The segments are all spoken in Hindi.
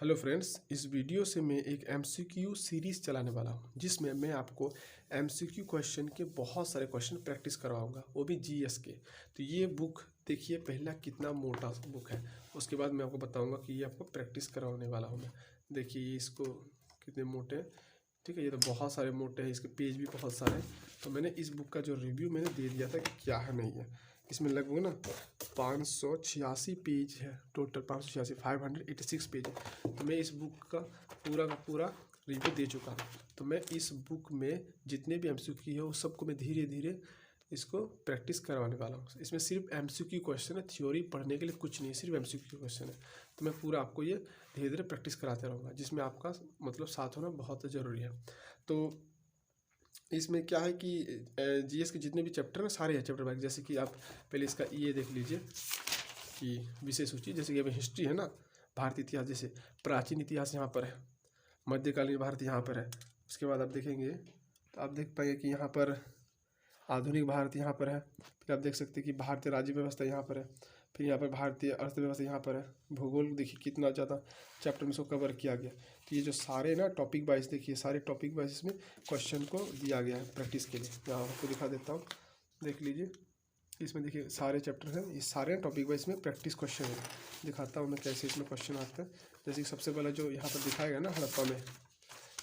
हेलो फ्रेंड्स, इस वीडियो से मैं एक एमसीक्यू सीरीज़ चलाने वाला हूं जिसमें मैं आपको एमसीक्यू क्वेश्चन के बहुत सारे क्वेश्चन प्रैक्टिस करवाऊंगा, वो भी जीएस के। तो ये बुक देखिए, पहला कितना मोटा बुक है। उसके बाद मैं आपको बताऊंगा कि ये आपको प्रैक्टिस करवाने वाला हूँ मैं। देखिए इसको कितने मोटे हैं, ठीक है। ये तो बहुत सारे मोटे हैं, इसके पेज भी बहुत सारे हैं। तो मैंने इस बुक का जो रिव्यू मैंने दे दिया था कि क्या है नहीं है। इसमें लगभग ना 586 पेज है, टोटल 586, 586 पेज है। तो मैं इस बुक का पूरा रिव्यू दे चुका हूँ। तो मैं इस बुक में जितने भी एमसीक्यू है वो सबको मैं धीरे धीरे इसको प्रैक्टिस करवाने वाला हूँ। इसमें सिर्फ एमसीक्यू क्वेश्चन है, थ्योरी पढ़ने के लिए कुछ नहीं, सिर्फ एमसीक्यू क्वेश्चन है। तो मैं पूरा आपको ये धीरे धीरे प्रैक्टिस कराते रहूँगा, जिसमें आपका मतलब साथ होना बहुत ज़रूरी है। तो इसमें क्या है कि जीएस के जितने भी चैप्टर हैं सारे हैं चैप्टर वाइज। जैसे कि आप पहले इसका ये देख लीजिए कि विषय सूची, जैसे कि अभी हिस्ट्री है ना, भारतीय इतिहास, जैसे प्राचीन इतिहास यहाँ पर है, मध्यकालीन भारत यहाँ पर है। उसके बाद आप देखेंगे तो आप देख पाएंगे कि यहाँ पर आधुनिक भारत यहाँ पर है। फिर आप देख सकते हैं कि भारतीय राज्य व्यवस्था यहाँ पर है। फिर यहाँ पर भारतीय अर्थव्यवस्था यहाँ पर है। भूगोल देखिए कितना ज़्यादा चैप्टर में इसको कवर किया गया। तो ये जो सारे ना टॉपिक वाइज, देखिए सारे टॉपिक वाइज इसमें क्वेश्चन को दिया गया है प्रैक्टिस के लिए। मैं आपको दिखा देता हूँ, देख लीजिए। इसमें देखिए सारे चैप्टर हैं, ये सारे टॉपिक वाइज में प्रैक्टिस क्वेश्चन है। दिखाता हूँ मैं कैसे इसमें क्वेश्चन आते हैं। जैसे कि सबसे पहले जो यहाँ पर दिखाया गया ना हड़प्पा में,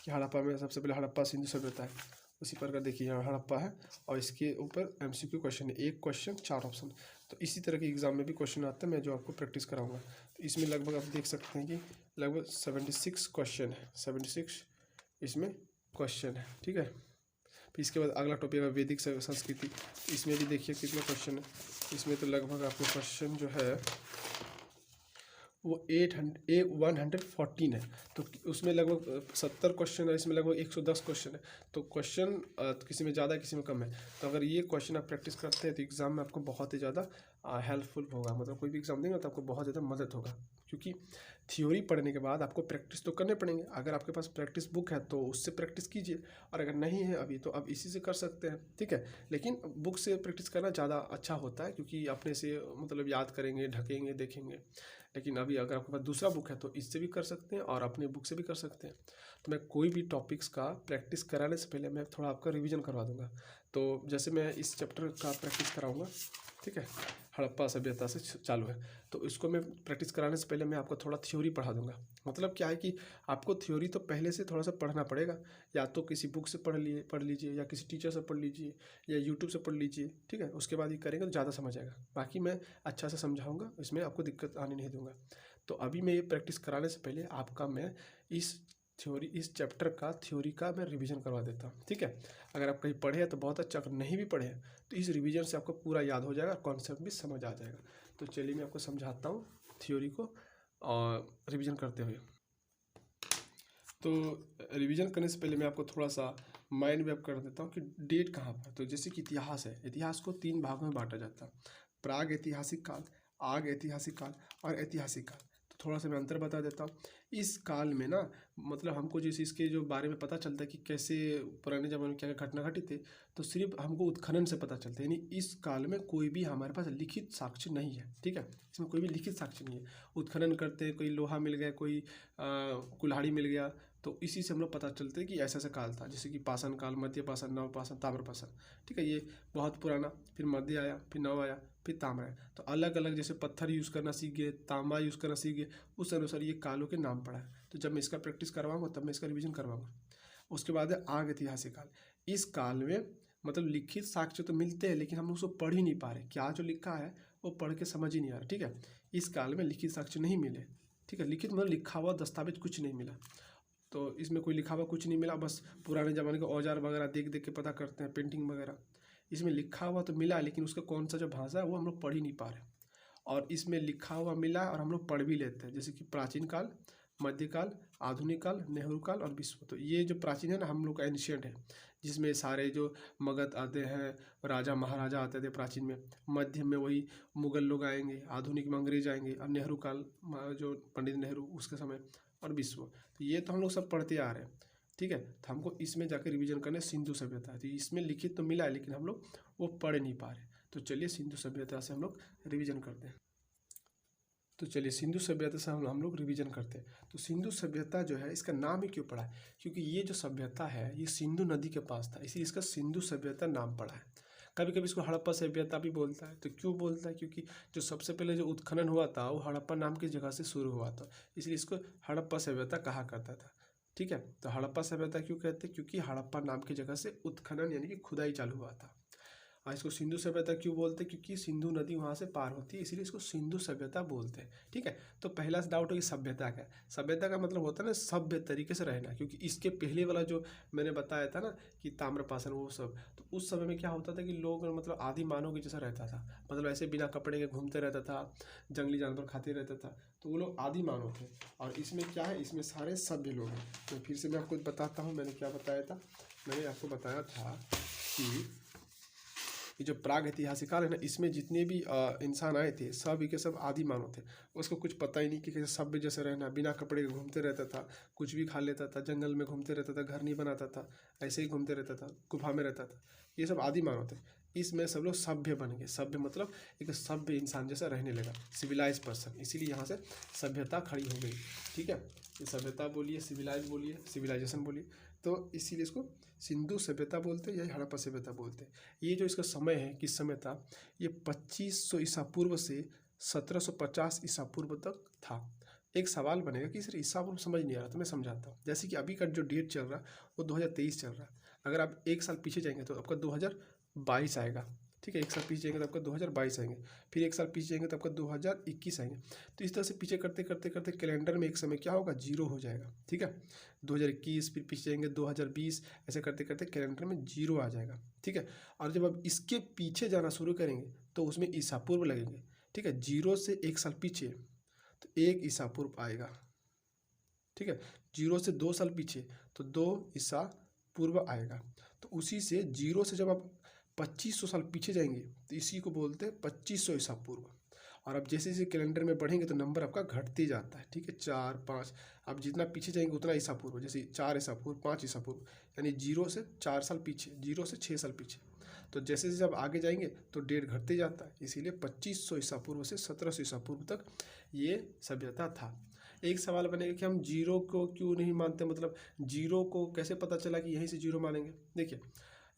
कि हड़प्पा में सबसे पहले हड़प्पा सिंधु सभ्यता है। उसी प्रकार देखिए यहाँ हड़प्पा है और इसके ऊपर एमसीक्यू क्वेश्चन है, एक क्वेश्चन 4 ऑप्शन। तो इसी तरह के एग्जाम में भी क्वेश्चन आते हैं, मैं जो आपको प्रैक्टिस कराऊंगा। तो इसमें लगभग आप देख सकते हैं कि लगभग 76 क्वेश्चन है, 76 इसमें क्वेश्चन है, ठीक है। फिर इसके बाद अगला टॉपिक है वैदिक संस्कृति। इसमें भी देखिए कितना क्वेश्चन है। इसमें तो लगभग आपको क्वेश्चन जो है वो 114 है। तो उसमें लगभग 70 क्वेश्चन है, इसमें लगभग 110 क्वेश्चन है। तो क्वेश्चन किसी में ज़्यादा किसी में कम है। तो अगर ये क्वेश्चन आप प्रैक्टिस करते हैं तो एग्ज़ाम में आपको बहुत ही ज़्यादा हेल्पफुल होगा। मतलब कोई भी एग्ज़ाम देंगे तो आपको बहुत ज़्यादा मदद होगा, क्योंकि थ्योरी पढ़ने के बाद आपको प्रैक्टिस तो करने पड़ेंगे। अगर आपके पास प्रैक्टिस बुक है तो उससे प्रैक्टिस कीजिए, और अगर नहीं है अभी तो आप इसी से कर सकते हैं, ठीक है। लेकिन बुक से प्रैक्टिस करना ज़्यादा अच्छा होता है, क्योंकि अपने से मतलब याद करेंगे, ढकेंगे, देखेंगे। लेकिन अभी अगर आपके पास दूसरा बुक है तो इससे भी कर सकते हैं और अपने बुक से भी कर सकते हैं। तो मैं कोई भी टॉपिक्स का प्रैक्टिस कराने से पहले मैं थोड़ा आपका रिवीजन करवा दूंगा। तो जैसे मैं इस चैप्टर का प्रैक्टिस कराऊंगा, ठीक है, हड़प्पा सभ्यता से चालू है। तो इसको मैं प्रैक्टिस कराने से पहले मैं आपको थोड़ा थ्योरी पढ़ा दूंगा। मतलब क्या है कि आपको थ्योरी तो पहले से थोड़ा सा पढ़ना पड़ेगा, या तो किसी बुक से पढ़ लीजिए, या किसी टीचर से पढ़ लीजिए, या यूट्यूब से पढ़ लीजिए, ठीक है। उसके बाद ये करेंगे तो ज़्यादा समझ आएगा। बाकी मैं अच्छा से समझाऊंगा, इसमें आपको दिक्कत आने नहीं दूंगा। तो अभी मैं ये प्रैक्टिस कराने से पहले आपका मैं इस इस चैप्टर का थ्योरी का मैं रिवीजन करवा देता हूँ, ठीक है। अगर आप कहीं पढ़े हैं तो बहुत अच्छा, अगर नहीं भी पढ़े हैं तो इस रिवीजन से आपको पूरा याद हो जाएगा, कॉन्सेप्ट भी समझ आ जाएगा। तो चलिए मैं आपको समझाता हूँ थ्योरी को और रिवीजन करते हुए। तो रिवीजन करने से पहले मैं आपको थोड़ा सा माइंड मैप कर देता हूँ कि डेट कहाँ पर। तो जैसे कि इतिहास है, इतिहास को 3 भागों में बांटा जाता है: प्राग ऐतिहासिक काल, आग ऐतिहासिक काल और ऐतिहासिक काल। तो थोड़ा सा मैं अंतर बता देता हूँ। इस काल में ना मतलब हमको जैसे इसके जो बारे में पता चलता है कि कैसे पुराने ज़माने में क्या क्या घटना घटी थी, तो सिर्फ हमको उत्खनन से पता चलता है। यानी इस काल में कोई भी हमारे पास लिखित साक्ष्य नहीं है, ठीक है। इसमें कोई भी लिखित साक्ष्य नहीं है। उत्खनन करते कोई लोहा मिल गया, कोई कुल्हाड़ी मिल गया, तो इसी से हम लोग पता चलते हैं कि ऐसा ऐसा काल था। जैसे कि पाषाण काल, मध्य पाषाण, नव पाषाण, ताम्र पाषाण, ठीक है। ये बहुत पुराना, फिर मध्य आया, फिर नव आया, फिर ताम्र आया। तो अलग अलग जैसे पत्थर यूज़ करना सीख गए, तांबा यूज़ करना सीख गए, उस अनुसार ये कालों के नाम पड़ा है। तो जब मैं इसका प्रैक्टिस करवाऊंगा तब मैं इसका रिवीजन करवाऊंगा। उसके बाद है आग ऐतिहासिक काल। इस काल में मतलब लिखित साक्ष्य तो मिलते हैं, लेकिन हम लोग उसको पढ़ ही नहीं पा रहे। क्या जो लिखा है वो पढ़ के समझ ही नहीं आ रहा, ठीक है। इस काल में लिखित साक्ष्य नहीं मिले, ठीक है। लिखित मतलब लिखा हुआ दस्तावेज कुछ नहीं मिला। तो इसमें कोई लिखा हुआ कुछ नहीं मिला, बस पुराने ज़माने के औजार वगैरह देख देख के पता करते हैं, पेंटिंग वगैरह। इसमें लिखा हुआ तो मिला, लेकिन उसका कौन सा जो भाषा है वो हम लोग पढ़ ही नहीं पा रहे। और इसमें लिखा हुआ मिला और हम लोग पढ़ भी लेते हैं, जैसे कि प्राचीन काल, मध्यकाल, आधुनिक काल, नेहरू काल और विश्व। तो ये जो प्राचीन है ना, हम लोग का एंशियंट है, जिसमें सारे जो मगध आते हैं, राजा महाराजा आते थे प्राचीन में। मध्य में वही मुगल लोग आएंगे, आधुनिक में अंग्रेज आएंगे, और नेहरू काल जो पंडित नेहरू उसके समय, और विश्व। तो ये तो हम लोग सब पढ़ते आ रहे हैं, ठीक है। तो हमको इसमें जाकर रिवीजन करने सिंधु सभ्यता है। तो इसमें लिखित तो मिला है, लेकिन हम लोग वो पढ़ नहीं पा रहे। तो चलिए सिंधु सभ्यता से हम लोग रिवीजन करते हैं। तो चलिए सिंधु सभ्यता से हम लोग रिवीजन करते हैं। तो सिंधु सभ्यता जो है इसका नाम ही क्यों पड़ा है, क्योंकि ये जो सभ्यता है ये सिंधु नदी के पास था, इसीलिए इसका सिंधु सभ्यता नाम पड़ा है। कभी कभी इसको हड़प्पा सभ्यता भी बोलता है। तो क्यों बोलता है, क्योंकि जो सबसे पहले जो उत्खनन हुआ था वो हड़प्पा नाम की जगह से शुरू हुआ था, इसलिए इसको हड़प्पा सभ्यता कहा करता था। ठीक है, तो हड़प्पा सभ्यता क्यों कहते हैं, क्योंकि हड़प्पा नाम की जगह से उत्खनन यानी कि खुदाई चालू हुआ था। और इसको सिंधु सभ्यता क्यों बोलते हैं, क्योंकि सिंधु नदी वहाँ से पार होती है, इसीलिए इसको सिंधु सभ्यता बोलते हैं। ठीक है, तो पहला डाउट है कि सभ्यता क्या है। सभ्यता का मतलब होता है ना सभ्य तरीके से रहना, क्योंकि इसके पहले वाला जो मैंने बताया था ना कि ताम्रपाषाण वो सब, तो उस समय में क्या होता था कि लोग मतलब आदि मानव के जैसा रहता था, मतलब ऐसे बिना कपड़े के घूमते रहता था, जंगली जानवर खाते रहता था, तो वो लोग आदि मानव थे। और इसमें क्या है, इसमें सारे सभ्य लोग हैं। तो फिर से मैं आपको बताता हूँ मैंने क्या बताया था। मैंने आपको बताया था कि ये जो प्राग ऐतिहासिक काल है ना, इसमें जितने भी इंसान आए थे सब के सब आदि मानव थे। उसको कुछ पता ही नहीं कि कैसे सभ्य जैसे रहना, बिना कपड़े के घूमते रहता था, कुछ भी खा लेता था, जंगल में घूमते रहता था, घर नहीं बनाता था, ऐसे ही घूमते रहता था, गुफा में रहता था। ये सब आदि मानव थे। इसमें सब लोग सभ्य बन गए। सभ्य मतलब एक सभ्य इंसान जैसा रहने लगा, सिविलाइज पर्सन, इसीलिए यहाँ से सभ्यता खड़ी हो गई। ठीक है, ये सभ्यता बोलिए, सिविलाइज बोलिए, सिविलाइजेशन बोलिए, तो इसीलिए इसको सिंधु सभ्यता बोलते हैं या हड़प्पा सभ्यता बोलते हैं। ये जो इसका समय है, किस समय था, ये 2500 ईसा पूर्व से 1750 ईसा पूर्व तक था। एक सवाल बनेगा कि सर ईसा पूर्व समझ नहीं आ रहा, तो मैं समझाता हूँ। जैसे कि अभी का जो डेट चल रहा है वो 2023 चल रहा है। अगर आप एक साल पीछे जाएंगे तो आपका 2022 आएगा। ठीक है, एक साल पीछे जाएंगे तो आपका 2022 आएंगे, फिर एक साल पीछे जाएंगे तो आपका 2021 आएंगे। तो इस तरह से पीछे करते करते करते कैलेंडर में एक समय क्या होगा, जीरो हो जाएगा। ठीक है, 2021, फिर पीछे जाएंगे 2020, ऐसे करते करते कैलेंडर में जीरो आ जाएगा। ठीक है, और जब आप इसके पीछे जाना शुरू करेंगे तो उसमें ईसा पूर्व लगेंगे। ठीक है, जीरो से एक साल पीछे तो एक ईसा पूर्व आएगा। ठीक है, जीरो से 2 साल पीछे तो 2 ईसा पूर्व आएगा। तो उसी से जीरो से जब आप 2500 साल पीछे जाएंगे तो इसी को बोलते हैं 2500 ईसा पूर्व। और अब जैसे जैसे कैलेंडर में बढ़ेंगे तो नंबर आपका घटते जाता है। ठीक है, 4, 5, आप जितना पीछे जाएंगे उतना ईसा पूर्व, जैसे 4 ईसा पूर्व, 5 ईसा पूर्व, यानी जीरो से 4 साल पीछे, जीरो से 6 साल पीछे। तो जैसे जैसे आप आगे जाएंगे तो डेट घटते जाता है, इसीलिए 2500 ईसा पूर्व से 1700 ईसा पूर्व तक ये सभ्यता था। एक सवाल बनेगा कि हम जीरो को क्यों नहीं मानते, मतलब जीरो को कैसे पता चला कि यहीं से जीरो मानेंगे। देखिए,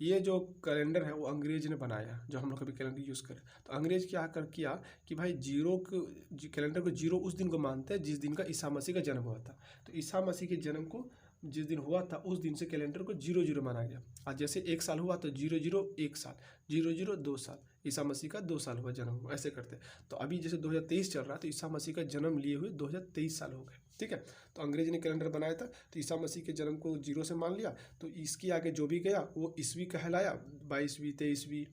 ये जो कैलेंडर है वो अंग्रेज ने बनाया, जो हम लोग कभी कैलेंडर यूज़ करें। तो अंग्रेज क्या कर किया कि भाई जीरो को, कैलेंडर को जीरो उस दिन को मानते हैं जिस दिन का ईसा मसीह का जन्म हुआ था। तो ईसा मसीह के जन्म को जिस दिन हुआ था उस दिन से कैलेंडर को 00 माना गया। और जैसे एक साल हुआ तो 00 1 साल, 00 2 साल, ईसा मसीह का 2 साल हुआ जन्म हुआ, ऐसे करते। तो अभी जैसे 2023 चल रहा है तो ईसा मसीह का जन्म लिए हुए 2023 साल हो गए। ठीक है, तो अंग्रेज ने कैलेंडर बनाया था तो ईसा मसीह के जन्म को 0 से मान लिया, तो इसके आगे जो भी गया वो ईस्वी कहलाया, 22वीं 23वीं।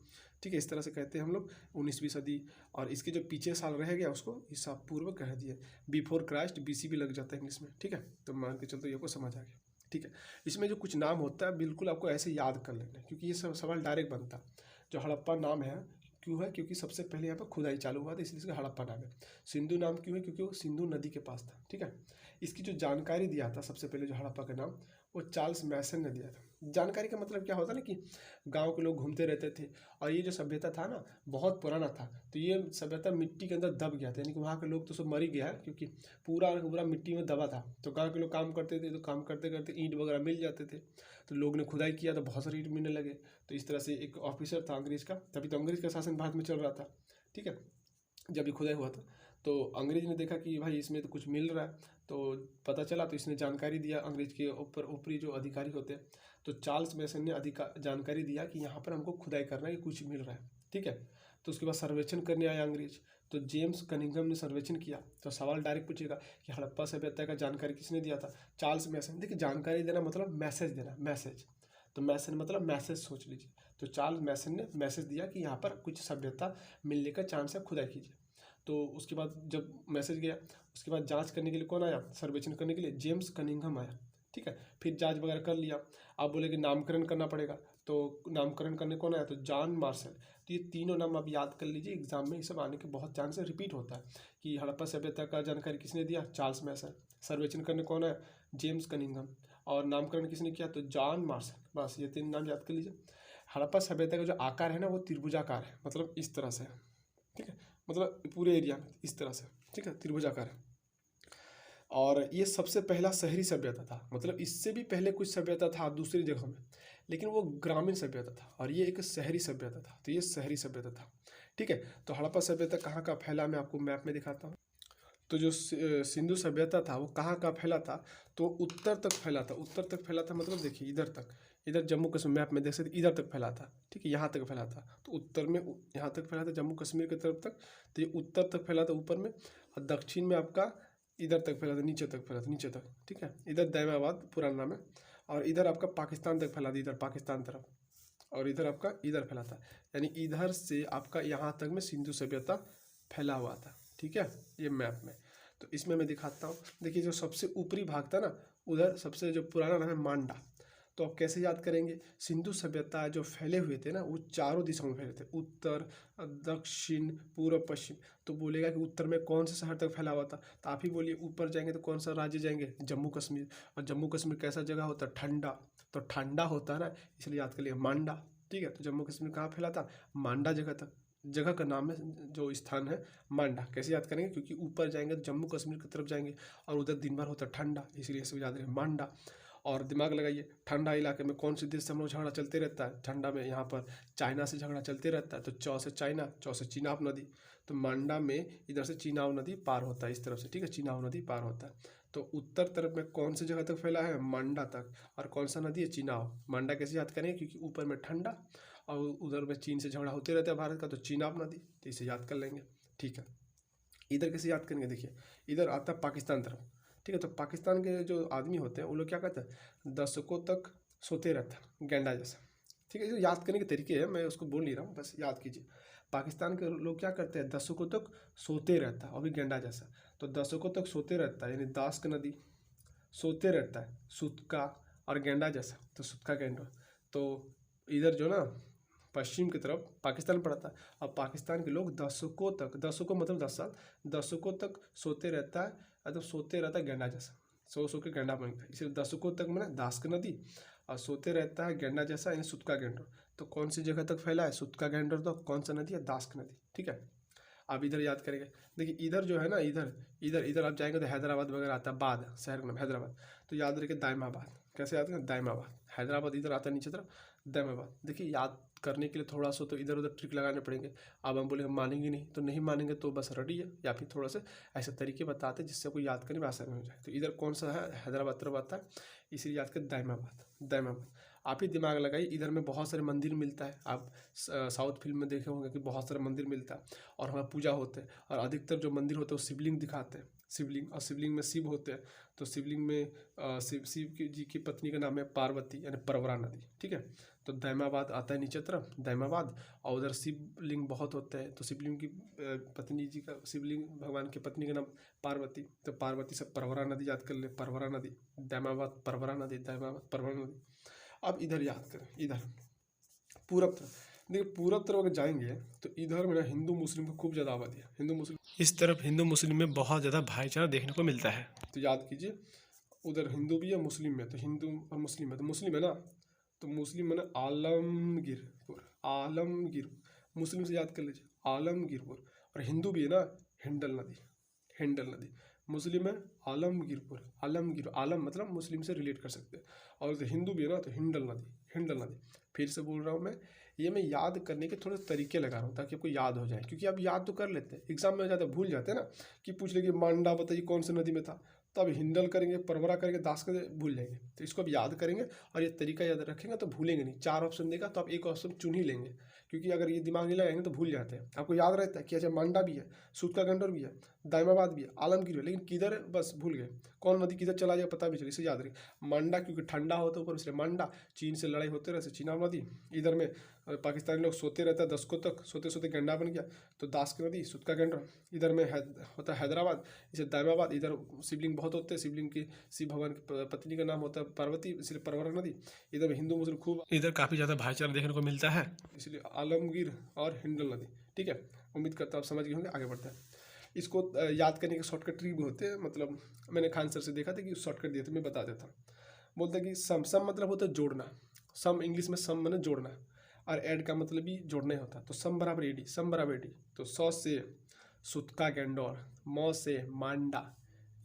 ठीक है, इस तरह से कहते हैं हम लोग 19वीं सदी। और इसके जो पीछे साल रह गया उसको ईसा पूर्व कह दिया, बिफोर क्राइस्ट, BC भी लग जाता है इंग्लिश में। ठीक है, तो मान के चलते ये को समझ आ गया। ठीक है, इसमें जो कुछ नाम होता है बिल्कुल आपको ऐसे याद कर लेना, क्योंकि ये सब सवाल डायरेक्ट बनता है। जो हड़प्पा नाम है क्यों है, क्योंकि सबसे पहले यहाँ पर खुदाई चालू हुआ था, इसलिए इसका हड़प्पा नाम है। सिंधु नाम क्यों है, क्योंकि वो सिंधु नदी के पास था। ठीक है, इसकी जो जानकारी दिया था सबसे पहले जो हड़प्पा का नाम, वो चार्ल्स मैसन ने दिया था। जानकारी का मतलब क्या होता है ना कि गांव के लोग घूमते रहते थे, और ये जो सभ्यता था ना बहुत पुराना था, तो ये सभ्यता मिट्टी के अंदर दब गया था, यानी कि वहाँ के लोग तो सब मर ही गया है, क्योंकि पूरा पूरा मिट्टी में दबा था। तो गाँव के लोग काम करते थे, तो काम करते करते ईंट वगैरह मिल जाते थे, तो लोग ने खुदाई किया तो बहुत सारे ईंट मिलने लगे। तो इस तरह से एक ऑफिसर था अंग्रेज का, तभी तो अंग्रेज का शासन भारत में चल रहा था। ठीक है, जब ये खुदाई हुआ था तो अंग्रेज ने देखा कि भाई इसमें तो कुछ मिल रहा है, तो पता चला, तो इसने जानकारी दिया अंग्रेज के ऊपर ऊपरी जो अधिकारी होते हैं। तो चार्ल्स मैसन ने जानकारी दिया कि यहाँ पर हमको खुदाई करना है, कि कुछ मिल रहा है। ठीक है, तो उसके बाद सर्वेक्षण करने आया अंग्रेज, तो जेम्स कनिंघम ने सर्वेक्षण किया। तो सवाल डायरेक्ट पूछेगा कि हड़प्पा सभ्यता का जानकारी किसने दिया था, चार्ल्स मैसन। देखिए, जानकारी देना मतलब मैसेज देना, मैसेज, तो मैसन मतलब मैसेज सोच लीजिए। तो चार्ल्स मैसन ने मैसेज दिया कि यहाँ पर कुछ सभ्यता मिलने का चांस है, खुदाई कीजिए। तो उसके बाद जब मैसेज गया, उसके बाद जांच करने के लिए कौन आया, सर्वेक्षण करने के लिए जेम्स कनिंघम आया। ठीक है, फिर जांच वगैरह कर लिया। आप बोले कि नामकरण करना पड़ेगा, तो नामकरण करने कौन आया, तो जॉन मार्शल। तो ये तीनों नाम आप याद कर लीजिए, एग्जाम में ये सब आने के बहुत चांस है, रिपीट होता है कि हड़प्पा सभ्यता का जानकारी किसने दिया, चार्ल्स मैसन। सर्वेक्षण करने कौन आया, जेम्स कनिंघम। और नामकरण किसने किया, तो जॉन मार्शल। बस ये 3 नाम याद कर लीजिए। हड़प्पा सभ्यता का जो आकार है ना वो त्रिभुजाकार है, मतलब इस तरह से है। ठीक है, मतलब पूरे एरिया में इस तरह से। ठीक है, त्रिभुजाकार है। और ये सबसे पहला शहरी सभ्यता था, मतलब इससे भी पहले कुछ सभ्यता था दूसरी जगहों में, लेकिन वो ग्रामीण सभ्यता था और ये एक शहरी सभ्यता था। तो ये शहरी सभ्यता था, ठीक है। तो हड़प्पा सभ्यता कहाँ का फैला, मैं आपको मैप में दिखाता हूँ। तो जो सिंधु सभ्यता था वो कहाँ का फैला था, तो उत्तर तक फैला था। उत्तर तक फैला था मतलब देखिए इधर तक, इधर जम्मू कश्मीर मैप में देख सकते इधर तक फैला था, ठीक है, यहाँ तक फैला था। तो उत्तर में यहाँ तक फैला था जम्मू कश्मीर की तरफ तक, तो ये उत्तर तक फैला था ऊपर में। और दक्षिण में आपका इधर तक फैला था, नीचे तक फैला था, नीचे तक, ठीक है। इधर दैमाबाद पुराना नाम है। और इधर आपका पाकिस्तान तक फैला था, इधर पाकिस्तान तरफ। और इधर आपका इधर फैला था, यानी इधर से आपका यहाँ तक में सिंधु सभ्यता फैला हुआ था, ठीक है, ये मैप में। तो इसमें मैं दिखाता हूँ। देखिए जो सबसे ऊपरी भाग था ना, उधर सबसे जो पुराना नाम है मांडा। तो आप कैसे याद करेंगे, सिंधु सभ्यता जो फैले हुए थे ना वो चारों दिशाओं में फैले थे, उत्तर, दक्षिण, पूर्व, पश्चिम। तो बोलेगा कि उत्तर में कौन से शहर तक फैला हुआ था, तो आप ही बोलिए। ऊपर जाएंगे तो कौन सा राज्य जाएंगे, जम्मू कश्मीर। और जम्मू कश्मीर कैसा जगह होता है, ठंडा। तो ठंडा होता है ना, इसलिए याद कर लिया मांडा, ठीक है। तो जम्मू कश्मीर कहाँ फैला था, मांडा जगह तक। जगह का नाम है, जो स्थान है मांडा। कैसे याद करेंगे, क्योंकि ऊपर जाएंगे तो जम्मू कश्मीर की तरफ जाएंगे और उधर दिन भर होता है ठंडा, इसलिए सब याद रहे मांडा। और दिमाग लगाइए, ठंडा इलाके में कौन से देश से हम लोग झगड़ा चलते रहता है ठंडा में, यहाँ पर चाइना से झगड़ा चलते रहता है। तो चौ से चाइना, चौ से चिनाब नदी। तो मांडा में इधर से चिनाब नदी पार होता है इस तरफ से, ठीक है, चिनाब नदी पार होता है। तो उत्तर तरफ में कौन सी जगह तक फैला है, मांडा तक। और कौन सा नदी है, चिनाब। मांडा कैसे याद करेंगे, क्योंकि ऊपर में ठंडा और उधर में चीन से झगड़ा होते रहता है भारत का, तो चिनाब नदी, तो इसे याद कर लेंगे, ठीक है। इधर कैसे याद करेंगे, देखिए इधर आता है पाकिस्तान तरफ, ठीक है। तो पाकिस्तान के जो आदमी होते हैं वो लोग क्या कहते हैं, दशकों तक सोते रहता है, गेंडा जैसा, ठीक है। जो याद करने के तरीके हैं, मैं उसको बोल नहीं रहा हूँ, बस याद कीजिए। पाकिस्तान के लोग क्या करते हैं, दशकों तक सोते रहता है, अभी गेंडा जैसा। तो दशकों तक सोते रहता है, यानी दास्क नदी, सोते रहता है, सुतका, और गेंडा जैसा, तो सुतका गेंडा। तो इधर जो ना पश्चिम की तरफ पाकिस्तान पड़ता है। और पाकिस्तान के लोग दशकों तक, दशकों मतलब 10 साल, दशकों तक सोते रहता है, मतलब सोते रहता है गेंडा जैसा, सो के गेंडा बनता है, इसलिए दशकों तक मैंने दास्क नदी। और सोते रहता है गेंडा जैसा, यानी सुतका गेंडा। तो कौन सी जगह तक फैला है, सुतका गेंडा। तो कौन सा नदी है, दास्क नदी, ठीक है। आप इधर याद करेंगे, देखिए इधर जो है ना, इधर इधर इधर आप जाएंगे तो हैदराबाद वगैरह आता है, बाद शहर का नाम हैदराबाद। तो याद रखिए दायमाबाद, कैसे याद करें, दायमाबाद। हैदराबाद इधर आता है नीचे तरफ, दायमाबाद। देखिए याद करने के लिए थोड़ा सा तो इधर उधर ट्रिक लगाने पड़ेंगे। अब हम बोले हम मानेंगे नहीं, तो नहीं मानेंगे तो बस रडिए, या फिर थोड़ा सा ऐसे तरीके बताते जिससे कोई याद करने में आसानी हो जाए। तो इधर कौन सा है, हैदराबाद तरफ आता है, इसीलिए याद करें दायमाबाद, दायमाबाद। आप ही दिमाग लगाइए, इधर में बहुत सारे मंदिर मिलता है। आप साउथ फिल्म में देखे होंगे कि बहुत सारे मंदिर मिलता है और वहाँ पूजा होते हैं। और अधिकतर जो मंदिर होते हैं वो शिवलिंग दिखाते हैं, शिवलिंग। और शिवलिंग में शिव होते हैं। तो शिवलिंग में शिव जी की पत्नी का नाम है पार्वती, यानी परवरा नदी, ठीक है। तो दायमाबाद आता है नीचे तरफ, दायमाबाद। और उधर शिवलिंग बहुत होते हैं। तो शिवलिंग की पत्नी जी का, शिवलिंग भगवान की पत्नी का नाम पार्वती। तो पार्वती से परवरा नदी याद कर ले, परवरा नदी, दायमाबाद परवरा नदी, दायमाबाद परवरा नदी। अब इधर याद करें, इधर पूरब तरफ। देखिए पूरब तरफ अगर जाएंगे तो इधर में ना हिंदू मुस्लिम को खूब ज़्यादा आबादी है, हिंदू मुस्लिम, इस तरफ हिंदू मुस्लिम में बहुत ज़्यादा भाईचारा देखने को मिलता है। तो याद कीजिए, उधर हिंदू भी है मुस्लिम में, तो हिंदू और मुस्लिम है, तो मुस्लिम है ना, तो मुस्लिम है ना आलमगीरपुर, आलमगीर, मुस्लिम से याद कर लीजिए आलमगीरपुर। और हिंदू भी है ना, हिंडल नदी, हिंडल नदी। मुस्लिम है आलमगीरपुर, आलमगीर, आलम मतलब मुस्लिम से रिलेट कर सकते हैं। और जो हिंदू भी है ना, तो हिंडल नदी, हिंडल नदी। फिर से बोल रहा हूँ मैं, ये मैं याद करने के थोड़े तरीके लगा रहा हूँ ताकि आपको याद हो जाए, क्योंकि आप याद तो कर लेते हैं, एग्जाम में ज़्यादा भूल जाते हैं ना, कि पूछ लेंगे मांडा बताइए कौन सी नदी में था, तो अब हिंडल करेंगे, परवरा करेंगे, दास करेंगे, भूल जाएंगे। तो इसको अब याद करेंगे और ये तरीका याद रखेंगे तो भूलेंगे नहीं। 4 ऑप्शन देगा तो आप एक ऑप्शन चुन ही लेंगे, क्योंकि अगर ये दिमाग नहीं लगाएंगे तो भूल जाते हैं। आपको याद रहता है कि अच्छा मांडा भी है, सूतका गंडर भी है, दायमाबाद भी है, आलमगीर है, लेकिन किधर है बस भूल गए, कौन नदी किधर चला जाए पता भी चले, इसे याद रखिए। मांडा क्योंकि ठंडा होता है ऊपर, इसलिए मांडा। चीन से लड़ाई होते रहते, चिनाब नदी। इधर में पाकिस्तानी लोग सोते रहता है दशकों तक, सोते सोते गंडा बन गया, तो दास की नदी, सूतका गंडा। इधर में होता है हैदराबाद, इसे दायमाबाद। इधर शिवलिंग बहुत होते हैं, शिवलिंग की शिव भगवान की पत्नी का नाम होता है पार्वती, इसलिए परवरा नदी। इधर में हिंदू मुस्लिम खूब, इधर काफ़ी ज़्यादा भाईचारा देखने को मिलता है, इसलिए आलमगीर और हिंडल नदी, ठीक है। उम्मीद करता हूँ आप समझ गए होंगे, आगे बढ़ते हैं। इसको याद करने के शॉर्टकट ट्रिक भी होते हैं, मतलब मैंने खान सर से देखा था कि शॉर्टकट दिए थे, मैं बता देता हूँ। बोलते हैं कि सम, सम मतलब होता है जोड़ना, सम इंग्लिश में सम मैंने जोड़ना, और ऐड का मतलब भी जोड़ना ही होता है। तो सम बराबर एडी, सम बराबर एडी। तो 100 से सुतका गेंडोर, म से मांडा,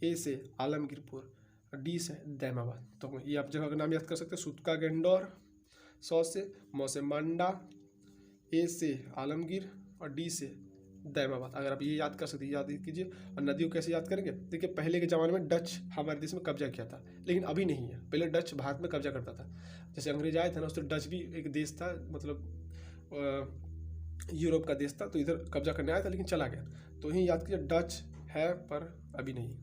ए से आलमगीरपुर, डी से दैमाबाद। तो ये आप जगह का नाम याद कर सकते हैं, सुतका गेंडोर, सौ से, म से मांडा, ए से आलमगीर और डी से दैमाबाद। अगर आप ये याद कर सकते हैं याद कीजिए। और नदियों कैसे याद करेंगे, देखिए पहले के ज़माने में डच हमारे देश में कब्जा किया था, लेकिन अभी नहीं है। पहले डच भारत में कब्जा करता था, जैसे अंग्रेज आए थे ना, उस तो डच भी एक देश था, मतलब यूरोप का देश था, तो इधर कब्जा करने आया था लेकिन चला गया। तो यही याद कीजिए, डच है पर अभी नहीं।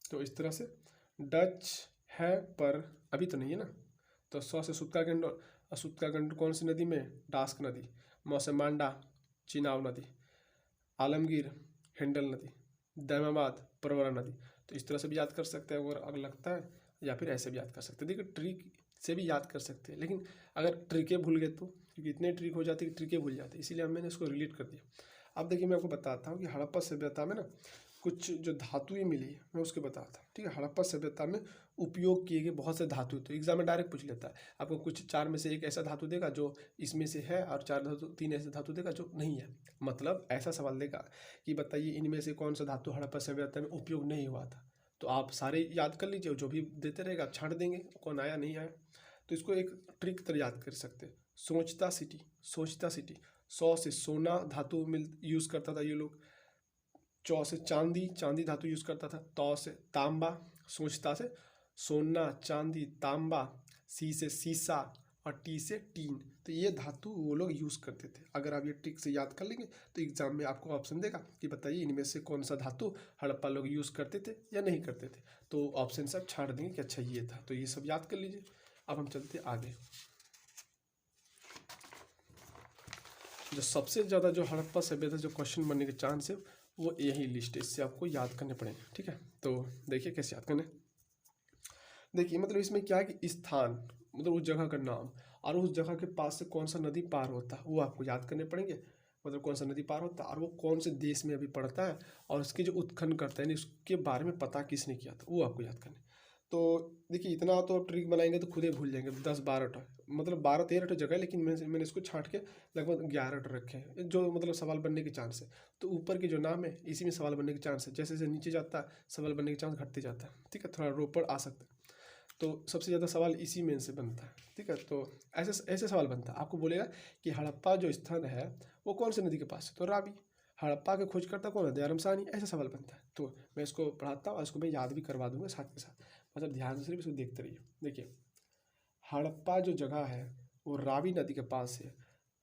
तो इस तरह से डच है पर अभी तो नहीं है ना। तो सौ से सुतका गेंडोर, और सुतका गेंडोर कौन सी नदी में, डास्क नदी, म से मांडा, चिनाब नदी, आलमगीर, हिंडल नदी, दैमाबाद, प्रवरा नदी। तो इस तरह से भी याद कर सकते हैं अगर लगता है, या फिर ऐसे भी याद कर सकते हैं। देखिए ट्रिक से भी याद कर सकते हैं, लेकिन अगर ट्रिकें भूल गए तो, क्योंकि इतने ट्रिक हो जाते कि ट्रिकें भूल जाते, इसीलिए मैंने इसको रिलेट कर दिया। अब देखिए मैं आपको बताता हूँ कि हड़प्पा सभ्यता में ना कुछ जो धातुएं मिली मैं उसके बताता हूँ, ठीक है। हड़प्पा सभ्यता में उपयोग किए गए बहुत से धातु, तो एग्जाम में डायरेक्ट पूछ लेता है आपको, कुछ चार में से एक ऐसा धातु देगा जो इसमें से है, और चार धातु तीन ऐसे धातु देगा जो नहीं है। मतलब ऐसा सवाल देगा कि बताइए इनमें से कौन सा धातु हड़प्पा सभ्यता में उपयोग नहीं हुआ था। तो आप सारे याद कर लीजिए, जो भी देते रहेगा आप छांट देंगे कौन आया नहीं आया। तो इसको एक ट्रिक तरह याद कर सकते हैं। सोचता सिटी, सोचता सिटी, सौ से सोना धातु मिल यूज़ करता था ये लोग, चौ से चांदी, चांदी धातु यूज़ करता था, तौ से तांबा, सोचता से सोना, चांदी, तांबा, सी से सीसा और टी से टीन। तो ये धातु वो लोग यूज़ करते थे। अगर आप ये ट्रिक से याद कर लेंगे तो एग्जाम में आपको ऑप्शन देगा कि बताइए इनमें से कौन सा धातु हड़प्पा लोग यूज़ करते थे या नहीं करते थे। तो ऑप्शन से आप छाड़ देंगे कि अच्छा ये था। तो ये सब याद कर लीजिए। अब हम चलते आगे। जो सबसे ज़्यादा जो हड़प्पा सभ्यता जो क्वेश्चन बनने के चांस है वो यही लिस्ट है, इससे आपको याद करने पड़ेंगे, ठीक है। तो देखिए कैसे याद करने। देखिए मतलब इसमें क्या है कि स्थान, मतलब उस जगह का नाम, और उस जगह के पास से कौन सा नदी पार होता है वो आपको याद करने पड़ेंगे। मतलब कौन सा नदी पार होता है और वो कौन से देश में अभी पड़ता है, और उसकी जो उत्खनन करता है उसके बारे में पता किसने किया था वो आपको याद करने। तो देखिए इतना तो ट्रिक बनाएंगे तो खुद ही भूल जाएंगे। 10-12 मतलब 12-13 जगह है, लेकिन मैंने इसको छांट के लगभग 11 रखे हैं जो मतलब सवाल बनने के चांस है। तो ऊपर के जो नाम है इसी में सवाल बनने के चांस है, जैसे जैसे नीचे जाता है सवाल बनने के चांस घटते जाता है, ठीक है। थोड़ा रोपड़ आ सकता है, तो सबसे ज़्यादा सवाल इसी में से बनता है, ठीक है। तो ऐसे ऐसे सवाल बनता है, आपको बोलेगा कि हड़प्पा जो स्थान है वो कौन सी नदी के पास है, तो रावी। हड़प्पा के खोजकर्ता कौन है, दयाराम साहनी। ऐसा सवाल बनता है। तो मैं इसको पढ़ाता हूँ और इसको मैं याद भी करवा दूंगा साथ के साथ, मतलब ध्यान से सिर्फ इसको देखते रहिए। देखिए हड़प्पा जो जगह है वो रावी नदी के पास है,